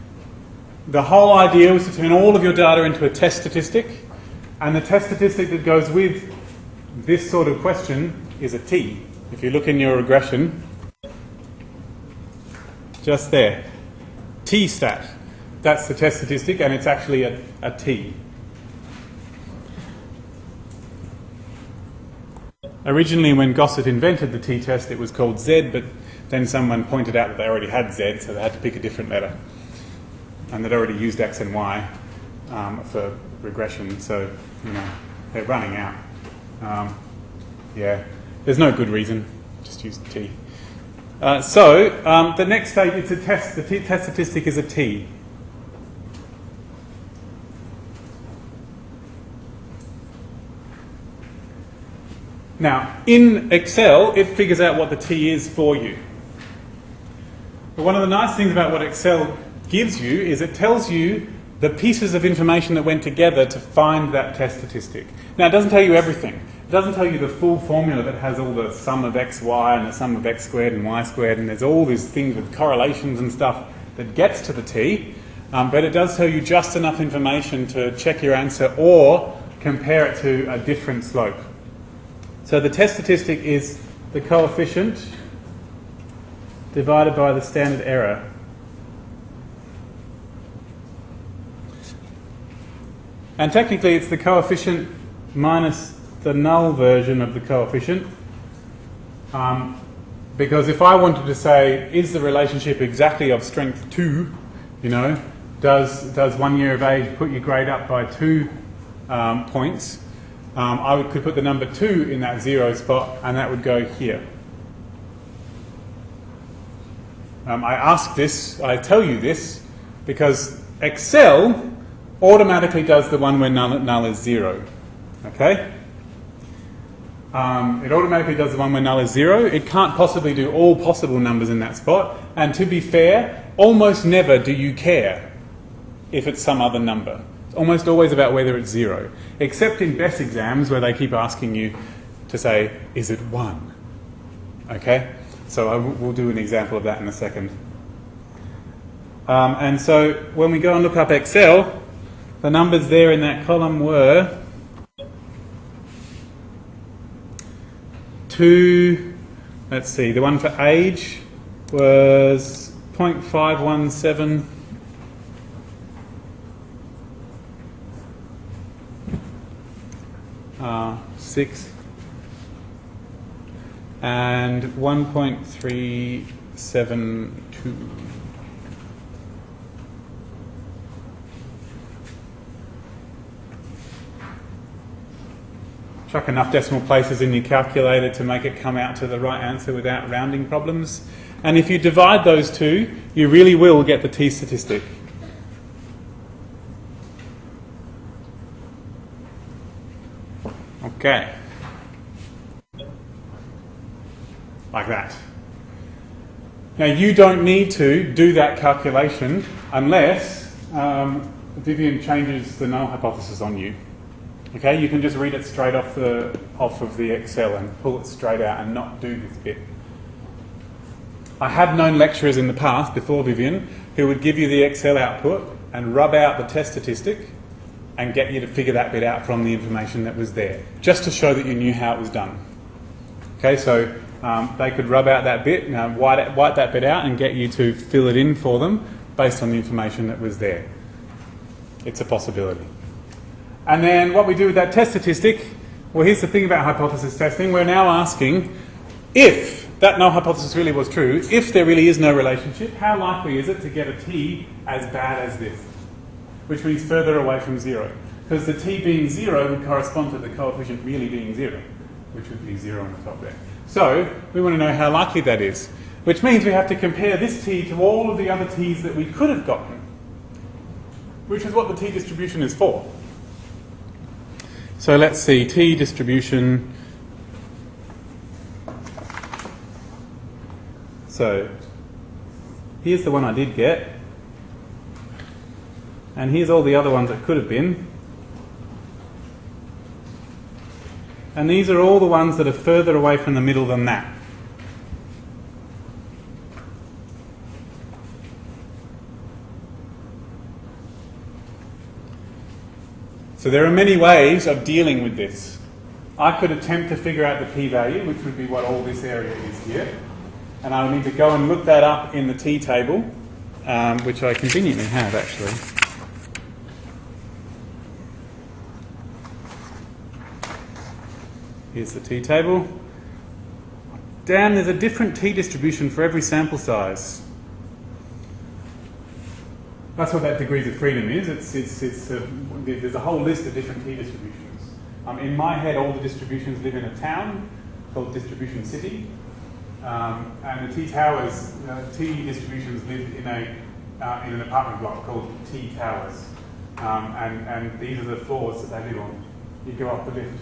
the whole idea was to turn all of your data into a test statistic, and the test statistic that goes with this sort of question is a T. If you look in your regression, just there, T-stat. That's the test statistic, and it's actually a T. Originally, when Gossett invented the t-test, it was called Z, but then someone pointed out that they already had Z, so they had to pick a different letter. And they'd already used X and Y for regression, so, you know, they're running out. Yeah, there's no good reason, just use the T. The next stage, it's a test. The test statistic is a T. Now, in Excel, it figures out what the T is for you. But one of the nice things about what Excel gives you is it tells you the pieces of information that went together to find that test statistic. Now, it doesn't tell you everything. It doesn't tell you the full formula that has all the sum of x, y, and the sum of x squared and y squared, and there's all these things with correlations and stuff that gets to the T, but it does tell you just enough information to check your answer or compare it to a different slope. So the test statistic is the coefficient divided by the standard error. And technically it's the coefficient minus the null version of the coefficient. Because if I wanted to say, is the relationship exactly of strength 2, you know, does 1 year of age put your grade up by 2 points, I could put the number 2 in that 0 spot, and that would go here. I ask this, I tell you this, because Excel automatically does the one where null is 0. Okay? It automatically does the one where null is 0. It can't possibly do all possible numbers in that spot. And to be fair, almost never do you care if it's some other number. It's almost always about whether it's 0. Except in BES exams where they keep asking you to say, is it 1? Okay? So we'll do an example of that in a second. And so when we go and look up Excel, the numbers there in that column were 2, let's see, the one for age was 0.517. Six and 1.372. Chuck enough decimal places in your calculator to make it come out to the right answer without rounding problems. And if you divide those two, you really will get the t statistic. Okay. Like that. Now you don't need to do that calculation unless Vivian changes the null hypothesis on you. Okay, you can just read it straight off of the Excel and pull it straight out and not do this bit. I have known lecturers in the past, before Vivian, who would give you the Excel output and rub out the test statistic and get you to figure that bit out from the information that was there, just to show that you knew how it was done. Okay, so they could rub out that bit, white that bit out and get you to fill it in for them based on the information that was there. It's a possibility. And then what we do with that test statistic, well, here's the thing about hypothesis testing. We're now asking if that null hypothesis really was true, if there really is no relationship, how likely is it to get a t as bad as this? Which means further away from 0. Because the t being 0 would correspond to the coefficient really being 0, which would be 0 on the top there. So we want to know how likely that is, which means we have to compare this t to all of the other t's that we could have gotten, which is what the t distribution is for. So let's see, t distribution. So here's the one I did get. And here's all the other ones that could have been. And these are all the ones that are further away from the middle than that. So there are many ways of dealing with this. I could attempt to figure out the p-value, which would be what all this area is here. And I would need to go and look that up in the t-table, which I conveniently have actually. Here's the t-table. Damn, there's a different t-distribution for every sample size. That's what that degrees of freedom is. There's a whole list of different t-distributions. In my head, all the distributions live in a town called distribution city. And the t-towers, t-distributions live in an apartment block called t-towers. And these are the floors that they live on. You go up the lift.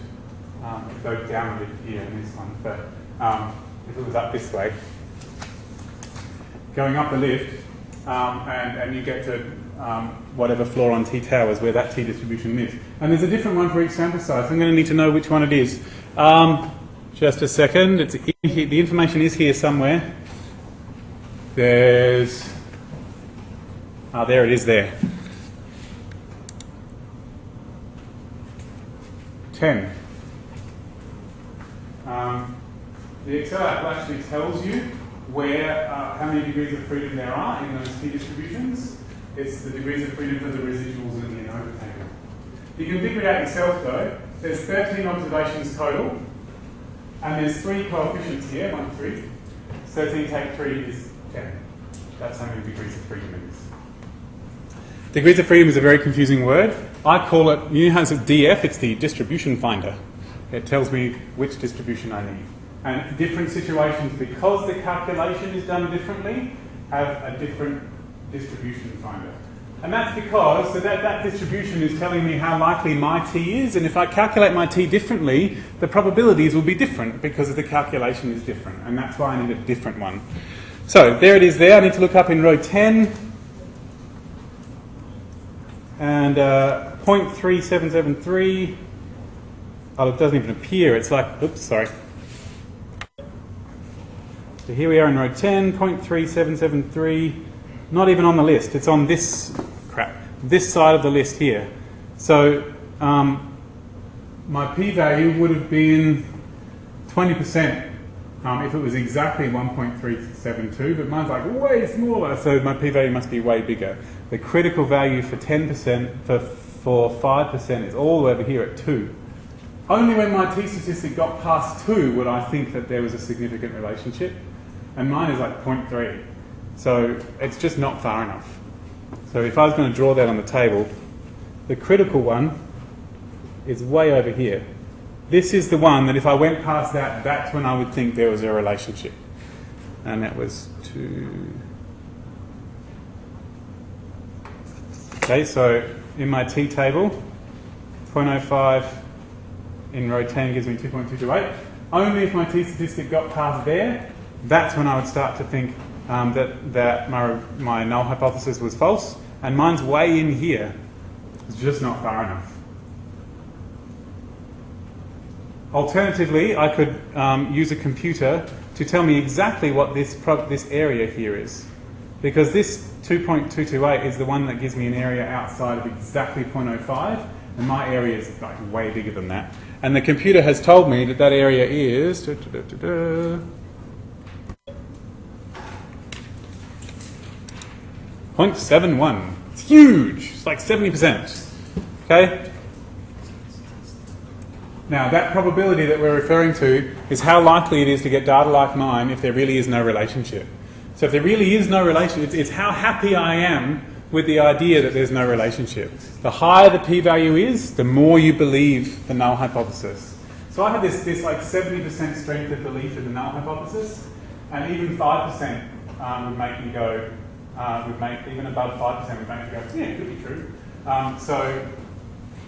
It goes down a bit here in this one, but if it was up this way, going up the lift, and you get to whatever floor on t-towers where that t-distribution lives. And there's a different one for each sample size. I'm going to need to know which one it is. Just a second. It's in here. The information is here somewhere. There's... there it is there. 10. The Excel app actually tells you where, how many degrees of freedom there are in those t-distributions. It's the degrees of freedom for the residuals in the ANOVA table. You can figure it out yourself though. There's 13 observations total, and there's 3 coefficients here, 1, 3. 13 take 3 is 10. That's how many degrees of freedom it is. Degrees of freedom is a very confusing word. I call it, you know how it says DF, it's the distribution finder. It tells me which distribution I need. And different situations, because the calculation is done differently, have a different distribution finder. And that's because that distribution is telling me how likely my t is, and if I calculate my t differently, the probabilities will be different because the calculation is different, and that's why I need a different one. So there it is there. I need to look up in row 10, and 0.3773, oh, it doesn't even appear, it's like, oops, sorry. So here we are in row 10, 0.3773, not even on the list, it's on this side of the list here. So my p-value would have been 20% if it was exactly 1.372, but mine's like way smaller, so my p-value must be way bigger. The critical value for 10%, for 5% is all the way over here at 2. Only when my t-statistic got past 2 would I think that there was a significant relationship, and mine is like 0.3. So it's just not far enough. So if I was going to draw that on the table, the critical one is way over here. This is the one that if I went past that, that's when I would think there was a relationship. And that was 2. Okay, so in my t table, 0.05 in row 10 gives me 2.228. Only if my t-statistic got past there, that's when I would start to think that my null hypothesis was false, and mine's way in here. It's just not far enough. Alternatively, I could use a computer to tell me exactly what this area here is, because this 2.228 is the one that gives me an area outside of exactly 0.05, and my area is like way bigger than that. And the computer has told me that that area is 0.71. It's huge. It's like 70%. Okay? Now, that probability that we're referring to is how likely it is to get data like mine if there really is no relationship. So if there really is no relationship, it's how happy I am with the idea that there's no relationship. The higher the p-value is, the more you believe the null hypothesis. So I have this like 70% strength of belief in the null hypothesis, and even 5% would make me go, even above 5% would make me go, yeah, it could be true. So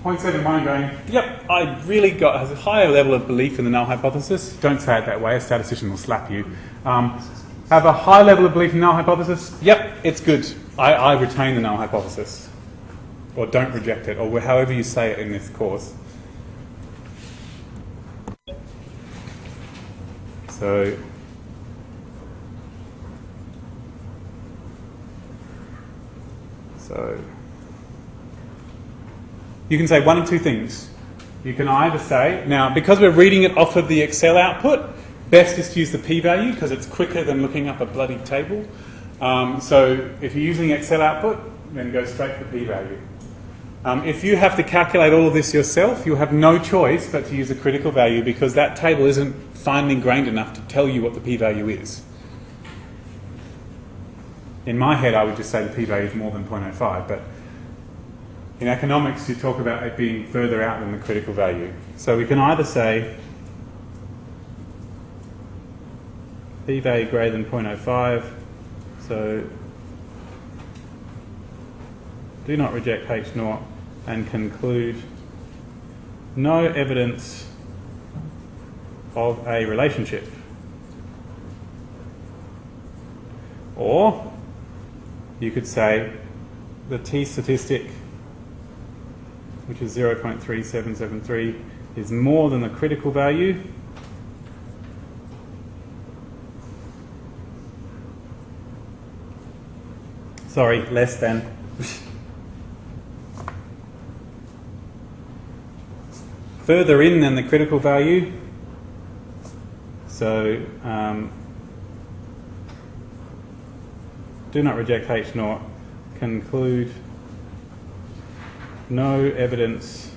0.71 going, yep, I really got a higher level of belief in the null hypothesis. Don't say it that way, a statistician will slap you. Have a high level of belief in the null hypothesis, yep, it's good. I retain the null hypothesis. Or don't reject it, or however you say it in this course. So you can say one of two things. You can either say, now because we're reading it off of the Excel output, best is to use the p-value because it's quicker than looking up a bloody table. So if you're using Excel output, then go straight to the p-value. If you have to calculate all of this yourself, you'll have no choice but to use a critical value because that table isn't finely grained enough to tell you what the p-value is. In my head, I would just say the p-value is more than 0.05, but in economics, you talk about it being further out than the critical value. So we can either say p-value greater than 0.05, so do not reject H0 and conclude no evidence of a relationship. Or you could say the t-statistic, which is 0.3773, is more than the critical value. Sorry, less than. Further in than the critical value. So do not reject H0. Conclude no evidence.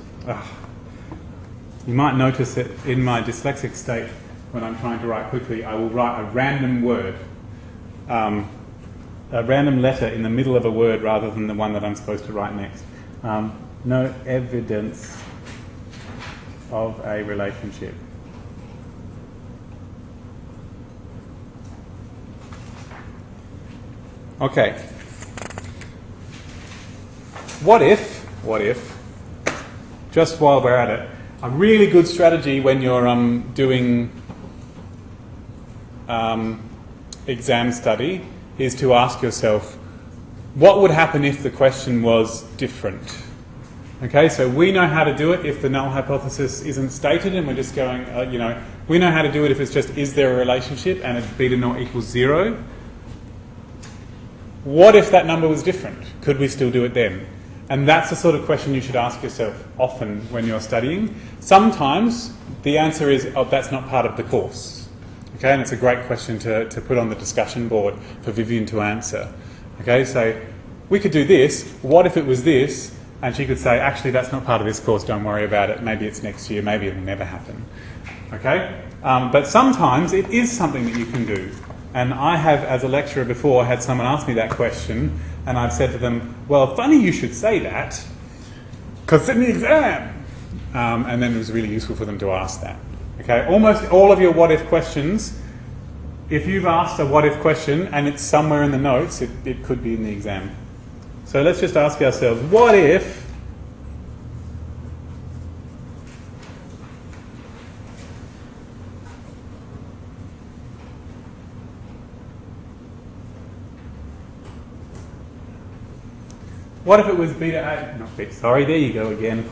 You might notice that in my dyslexic state, when I'm trying to write quickly, I will write a random word, a random letter in the middle of a word rather than the one that I'm supposed to write next. No evidence of a relationship. Okay. What if, just while we're at it, a really good strategy when you're doing exam study is to ask yourself, what would happen if the question was different? Okay, so we know how to do it if the null hypothesis isn't stated and we're just going, we know how to do it if it's just, is there a relationship and it's beta naught equals 0? What if that number was different? Could we still do it then? And that's the sort of question you should ask yourself often when you're studying. Sometimes the answer is, oh, that's not part of the course. Okay, and it's a great question to put on the discussion board for Vivian to answer. Okay, so we could do this, what if it was this? And she could say, actually, that's not part of this course, don't worry about it. Maybe it's next year, maybe it'll never happen. Okay? But sometimes it is something that you can do. And I have, as a lecturer before, had someone ask me that question, and I've said to them, well, funny you should say that, because it's in the exam. And then it was really useful for them to ask that. Okay? Almost all of your what-if questions, if you've asked a what-if question and it's somewhere in the notes, it could be in the exam. So let's just ask ourselves, what if it was beta 8, not beta, sorry, there you go again.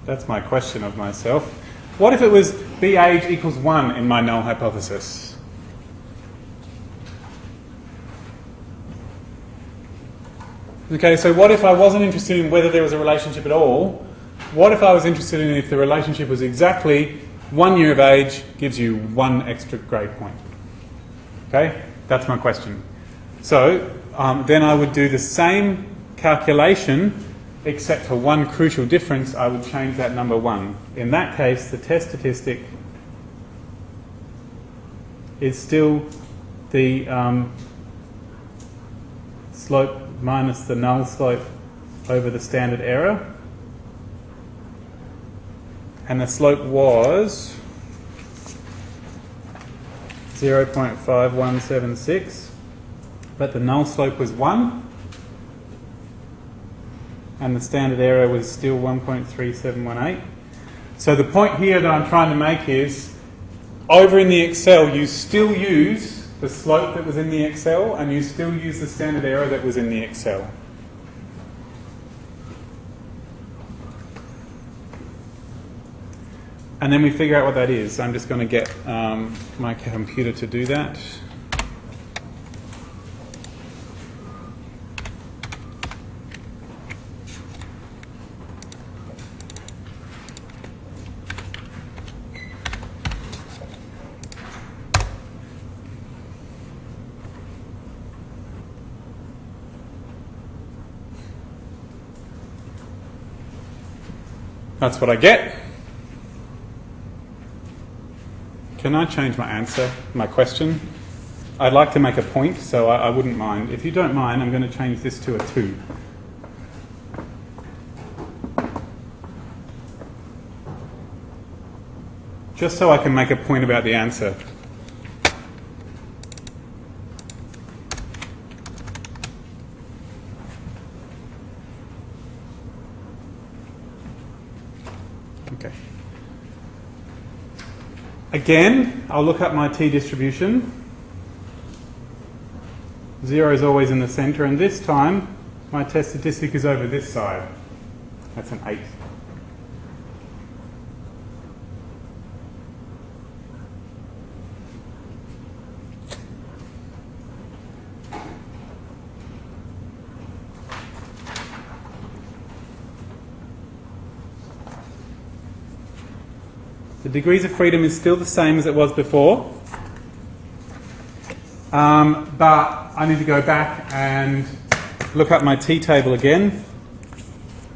That's my question of myself. What if it was B age equals 1 in my null hypothesis? Okay, so what if I wasn't interested in whether there was a relationship at all? What if I was interested in if the relationship was exactly 1 year of age gives you 1 extra grade point? Okay, that's my question. So then I would do the same calculation, except for one crucial difference. I would change that number 1. In that case, the test statistic is still the slope minus the null slope over the standard error. And the slope was 0.5176, but the null slope was 1. And the standard error was still 1.3718. So the point here that I'm trying to make is, over in the Excel, you still use the slope that was in the Excel, and you still use the standard error that was in the Excel. And then we figure out what that is. I'm just going to get my computer to do that. That's what I get. Can I change my answer, my question? I'd like to make a point, so I wouldn't mind. If you don't mind, I'm going to change this to a 2. Just so I can make a point about the answer. Okay. Again, I'll look up my t-distribution. 0 is always in the centre, and this time my test statistic is over this side. That's an 8. The degrees of freedom is still the same as it was before, but I need to go back and look up my t-table again.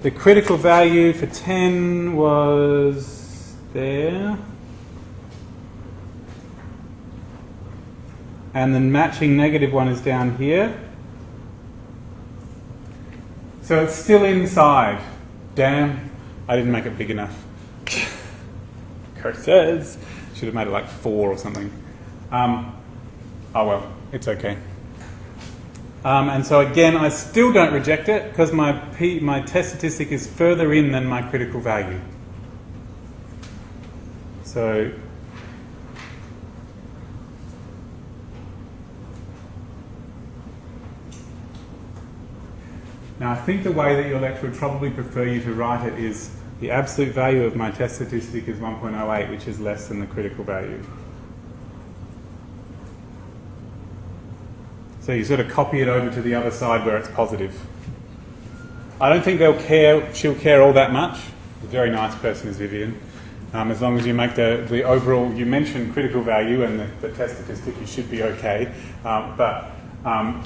The critical value for 10 was there, and the matching negative one is down here. So it's still inside. Damn, I didn't make it big enough. Curses. Should have made it like 4 or something. Oh well, it's okay. And so again, I still don't reject it because my test statistic is further in than my critical value. So now I think the way that your lecturer would probably prefer you to write it is the absolute value of my test statistic is 1.08, which is less than the critical value. So you sort of copy it over to the other side where it's positive. I don't think she'll care all that much. A very nice person is Vivian. As long as you make the overall, you mention critical value and the test statistic, you should be okay. But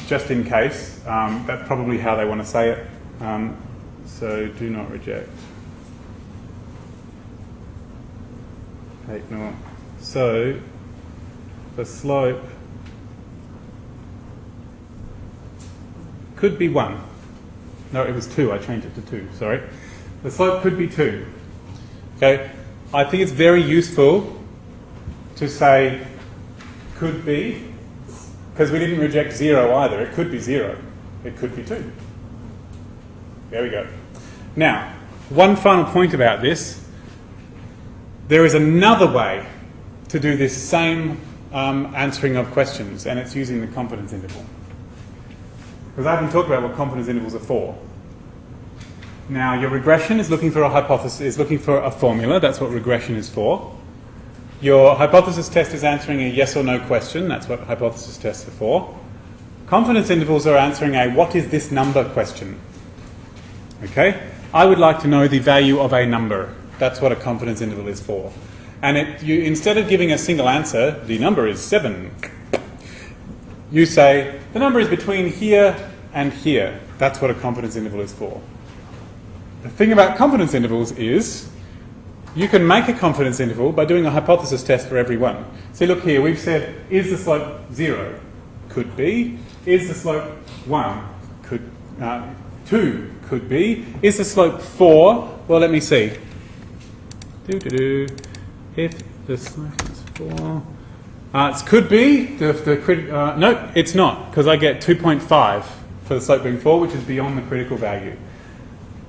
just in case, that's probably how they want to say it. So do not reject. Ignore. So the slope could be 1. No, it was 2. I changed it to 2. Sorry. The slope could be 2. Okay. I think it's very useful to say could be, because we didn't reject 0 either. It could be 0. It could be 2. There we go. Now, one final point about this. There is another way to do this same answering of questions, and it's using the confidence interval. Because I haven't talked about what confidence intervals are for. Now, your regression is looking for a hypothesis, is looking for a formula. That's what regression is for. Your hypothesis test is answering a yes or no question. That's what hypothesis tests are for. Confidence intervals are answering a what is this number question. Okay? I would like to know the value of a number. That's what a confidence interval is for. And instead of giving a single answer, the number is 7, you say, the number is between here and here. That's what a confidence interval is for. The thing about confidence intervals is you can make a confidence interval by doing a hypothesis test for every one. See, look here, we've said, is the slope 0? Could be. Is the slope 1? 2? Could be. Is the slope 4? Well, let me see. If the slope is 4... it could be. No, it's not, because I get 2.5 for the slope being 4, which is beyond the critical value.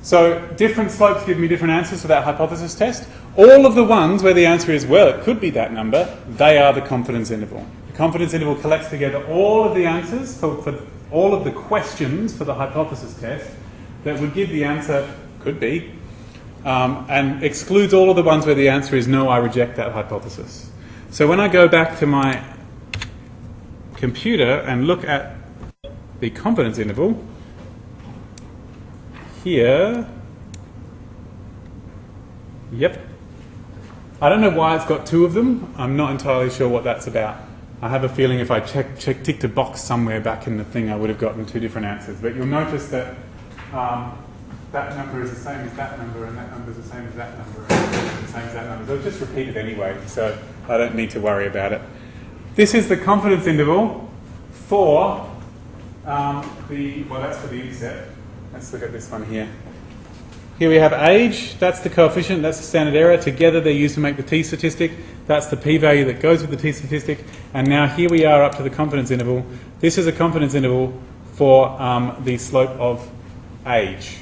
So different slopes give me different answers for that hypothesis test. All of the ones where the answer is, well, it could be that number, they are the confidence interval. The confidence interval collects together all of the answers for all of the questions for the hypothesis test that would give the answer, could be, and excludes all of the ones where the answer is, no, I reject that hypothesis. So when I go back to my computer and look at the confidence interval, here, yep. I don't know why it's got 2 of them. I'm not entirely sure what that's about. I have a feeling if I ticked a box somewhere back in the thing, I would have gotten 2 different answers. But you'll notice that that number is the same as that number, and that number is the same as that number, and that the same as that number. So it's just repeated anyway, so I don't need to worry about it. This is the confidence interval for well, that's for the intercept. Let's look at this one here. Here we have age, that's the coefficient, that's the standard error. Together they're used to make the t-statistic. That's the p-value that goes with the t-statistic. And now here we are up to the confidence interval. This is a confidence interval for the slope of age.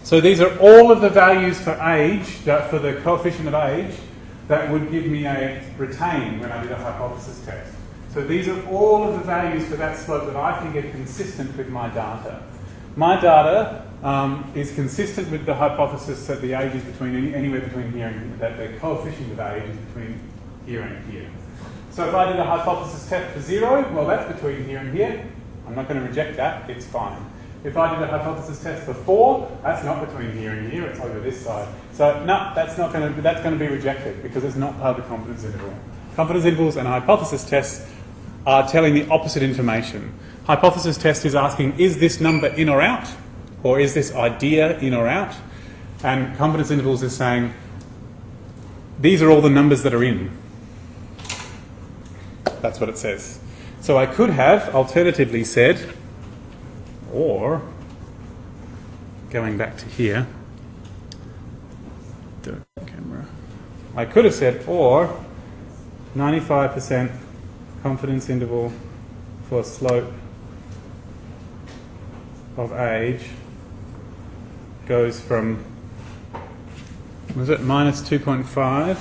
So these are all of the values for age, for the coefficient of age, that would give me a retain when I did a hypothesis test. So these are all of the values for that slope that I think are consistent with my data. My data is consistent with the hypothesis that the age is between anywhere between here and that the coefficient of age is between here and here. So if I did a hypothesis test for 0, well, that's between here and here. I'm not going to reject that. It's fine. If I did a hypothesis test for 4, that's not between here and here. It's over this side. So no, that's going to be rejected because it's not part of the confidence interval. Confidence intervals and hypothesis tests are telling the opposite information. Hypothesis test is asking, is this number in or out? Or is this idea in or out? And confidence intervals is saying, these are all the numbers that are in. That's what it says. So I could have alternatively said, or, going back to here, the camera, I could have said, or, 95% confidence interval for slope of age goes from, was it minus 2.5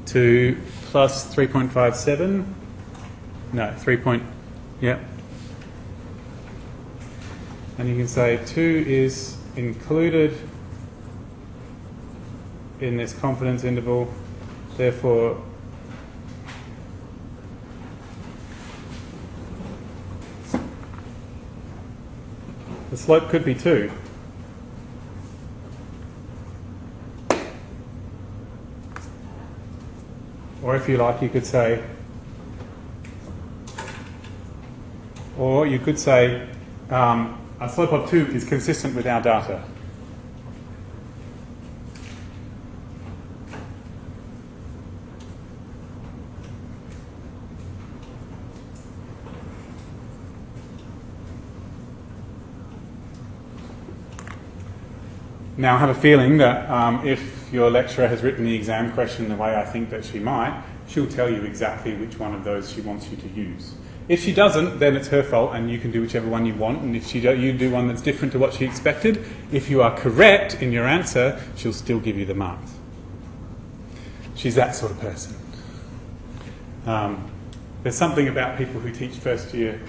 to plus 3.57? No, 3. Yep. And you can say 2 is included in this confidence interval, therefore the slope could be 2. Or if you like, you could say, a slope of 2 is consistent with our data. Now I have a feeling that if your lecturer has written the exam question the way I think that she might, she'll tell you exactly which one of those she wants you to use. If she doesn't, then it's her fault and you can do whichever one you want, and if you do one that's different to what she expected, if you are correct in your answer, she'll still give you the marks. She's that sort of person. There's something about people who teach first year,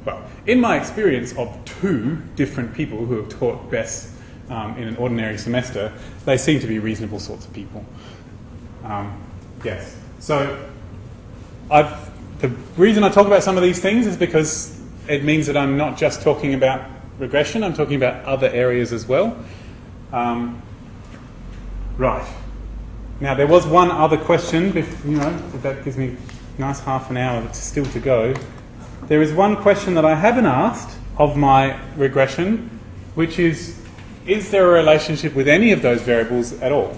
well, in my experience of 2 different people who have taught BES in an ordinary semester, they seem to be reasonable sorts of people. Yes. So the reason I talk about some of these things is because it means that I'm not just talking about regression, I'm talking about other areas as well. Right. Now there was one other question, that gives me a nice half an hour still to go. There is one question that I haven't asked of my regression, which is there a relationship with any of those variables at all?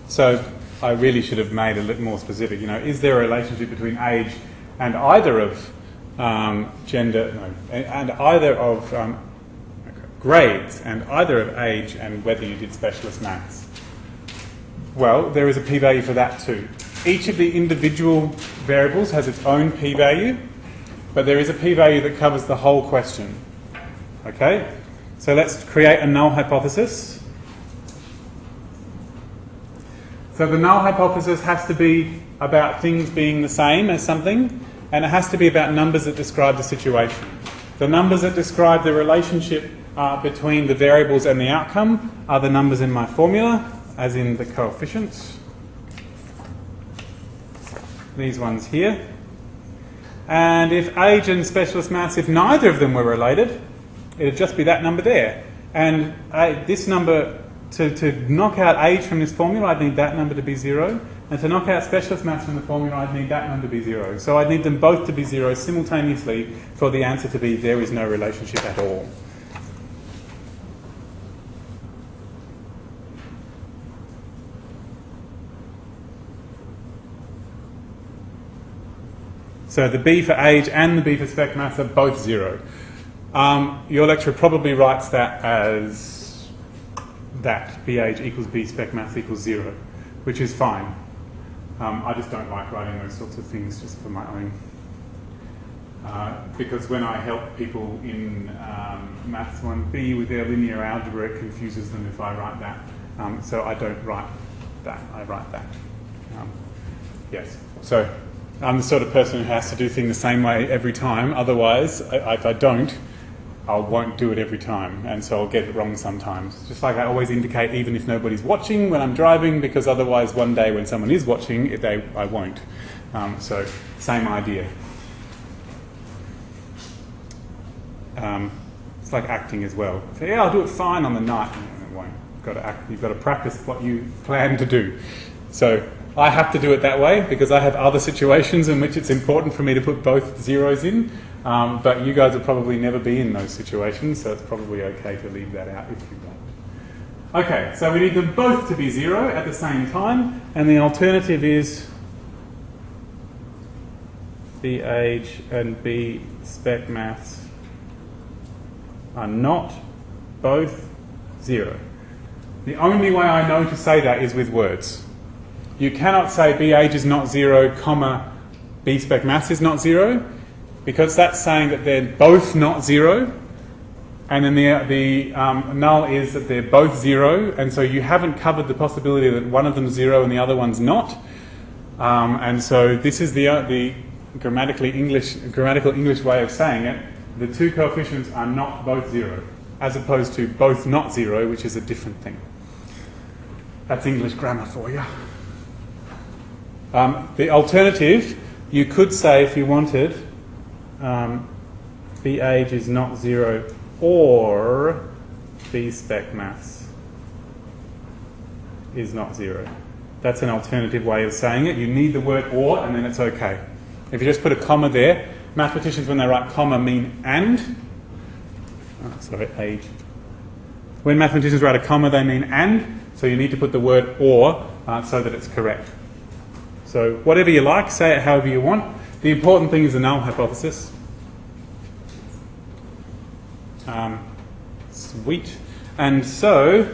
So I really should have made it a little more specific. Is there a relationship between age and either of gender, and either of grades, and either of age and whether you did specialist maths? Well, there is a p-value for that too. Each of the individual variables has its own p-value, but there is a p-value that covers the whole question. Okay? So let's create a null hypothesis. So the null hypothesis has to be about things being the same as something, and it has to be about numbers that describe the situation. The numbers that describe the relationship between the variables and the outcome are the numbers in my formula, as in the coefficients. These ones here. And if age and specialist maths, if neither of them were related, it would just be that number there. And this number, to knock out age from this formula, I'd need that number to be 0. And to knock out specialist maths from the formula, I'd need that number to be 0. So I'd need them both to be 0 simultaneously for the answer to be there is no relationship at all. So the B for age and the B for spec maths are both 0. Your lecturer probably writes that as that B age equals B spec maths equals 0, which is fine. I just don't like writing those sorts of things just for my own. Because when I help people in Maths 1B with their linear algebra, it confuses them if I write that. So I don't write that, I write that. Yes, so I'm the sort of person who has to do things the same way every time. Otherwise, if I don't, I won't do it every time, and so I'll get it wrong sometimes. Just like I always indicate, even if nobody's watching when I'm driving, because otherwise one day when someone is watching, I won't. So, same idea. It's like acting as well. So yeah, I'll do it fine on the night, and it won't. you've got to practice what you plan to do. So I have to do it that way because I have other situations in which it's important for me to put both zeros in, but you guys will probably never be in those situations, so it's probably okay to leave that out if you want. Okay, so we need them both to be 0 at the same time, and the alternative is B age and B spec maths are not both 0. The only way I know to say that is with words. You cannot say B age is not 0, comma, B spec maths is not 0, because that's saying that they're both not 0, and then the null is that they're both 0, and so you haven't covered the possibility that one of them's 0 and the other one's not. And so this is the grammatical English way of saying it. The two coefficients are not both 0, as opposed to both not 0, which is a different thing. That's English grammar for you. The alternative, you could say if you wanted, B age is not 0 or B spec maths is not 0. That's an alternative way of saying it. You need the word or and then it's okay. If you just put a comma there, mathematicians when they write comma mean and. Age. When mathematicians write a comma they mean and, so you need to put the word or so that it's correct. So whatever you like, say it however you want. The important thing is the null hypothesis. Sweet. And so,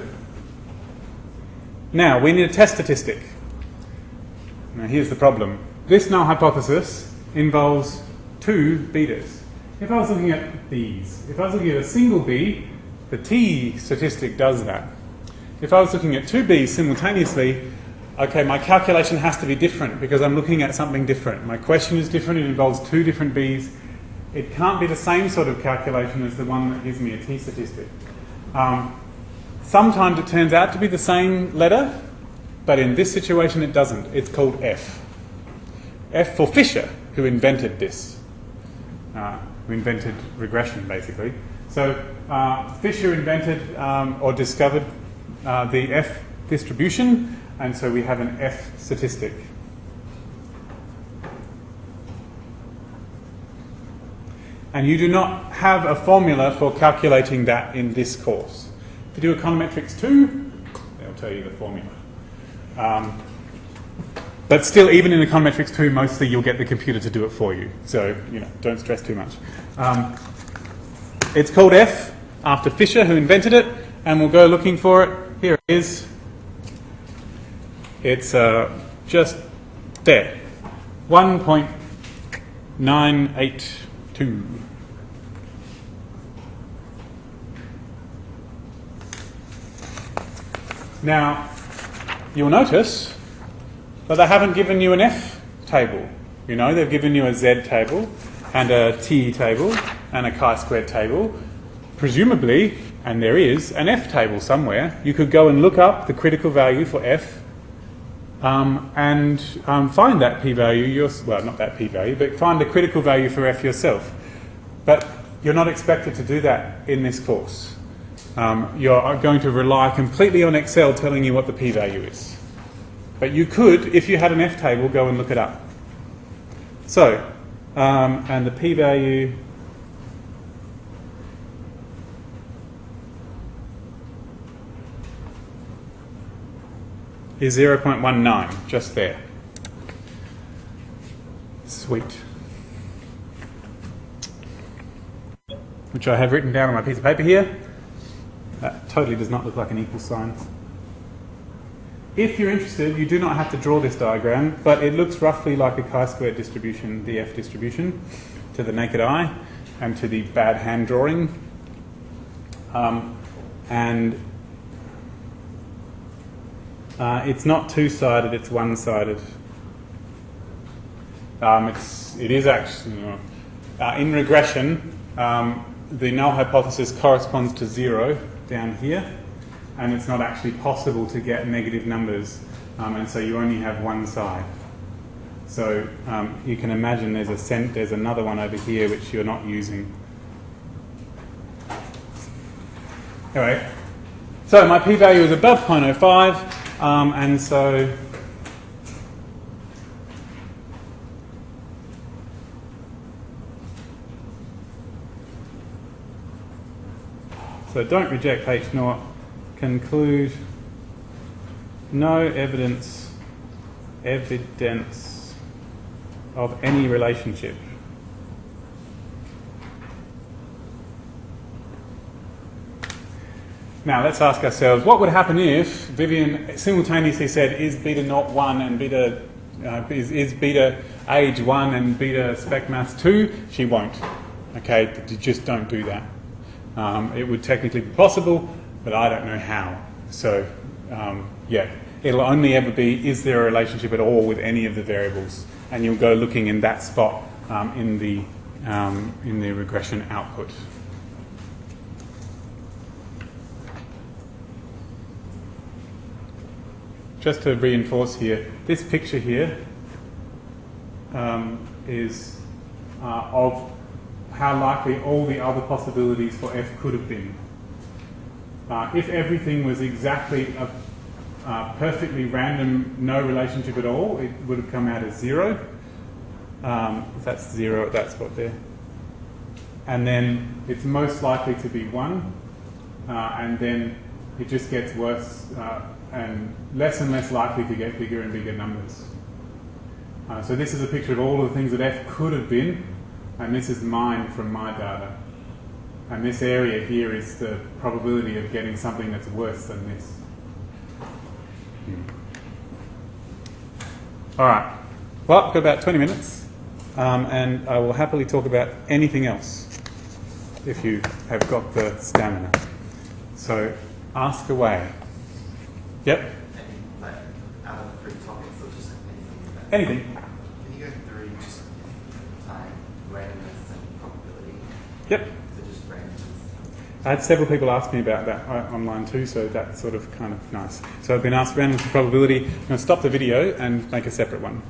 now we need a test statistic. Now here's the problem. This null hypothesis involves two betas. If I was looking at B's, if I was looking at a single B, the T statistic does that. If I was looking at two B's simultaneously, okay, my calculation has to be different because I'm looking at something different. My question is different, it involves two different B's. It can't be the same sort of calculation as the one that gives me a T statistic. Sometimes it turns out to be the same letter, but in this situation it doesn't. It's called F. F for Fisher, who invented this. Who invented regression, basically. So Fisher invented or discovered the F distribution, and so we have an F statistic. And you do not have a formula for calculating that in this course. If you do econometrics 2, they'll tell you the formula. But still, even in econometrics 2, mostly you'll get the computer to do it for you. So, don't stress too much. It's called F after Fisher, who invented it, and we'll go looking for it. Here it is. It's just there. 1.982. Now, you'll notice that they haven't given you an F table. They've given you a Z table and a T table and a chi-squared table. Presumably, and there is, an F table somewhere. You could go and look up the critical value for F and find that p-value, well, not that p-value, but find the critical value for F yourself. But you're not expected to do that in this course. You're going to rely completely on Excel telling you what the p-value is. But you could, if you had an F table, go and look it up. So, and the p-value is 0.19, just there. Sweet. Which I have written down on my piece of paper here. That totally does not look like an equal sign. If you're interested, you do not have to draw this diagram, but it looks roughly like a chi-squared distribution, the F distribution, to the naked eye and to the bad hand drawing. It's not two-sided, it's one-sided. It is actually, in regression, the null hypothesis corresponds to 0 down here, and it's not actually possible to get negative numbers, and so you only have one side. So you can imagine there's another one over here which you're not using. Anyway, So my p-value is above 0.05, and so don't reject H0, conclude no evidence of any relationship. Now let's ask ourselves, what would happen if Vivian simultaneously said, is beta not 1 and beta, is beta age 1 and beta spec maths 2? She won't. Okay, you just don't do that. It would technically be possible, but I don't know how. So, yeah, it'll only ever be, is there a relationship at all with any of the variables? And you'll go looking in that spot in the regression output. Just to reinforce here, this picture here is of how likely all the other possibilities for F could have been. If everything was exactly a perfectly random, no relationship at all, it would have come out as 0. If that's 0 at that spot there. And then it's most likely to be 1, and then it just gets worse and less likely to get bigger and bigger numbers. So this is a picture of all of the things that F could have been, and this is mine from my data. And this area here is the probability of getting something that's worse than this. All right. Well, I've got about 20 minutes, and I will happily talk about anything else if you have got the stamina. So ask away. Yep. Like, out of the 3 topics, or just anything? Anything. Can you go through just time, randomness, and probability? Yep. So just randomness. I had several people ask me about that online too, so that's sort of kind of nice. So I've been asked randomness and probability. I'm going to stop the video and make a separate one.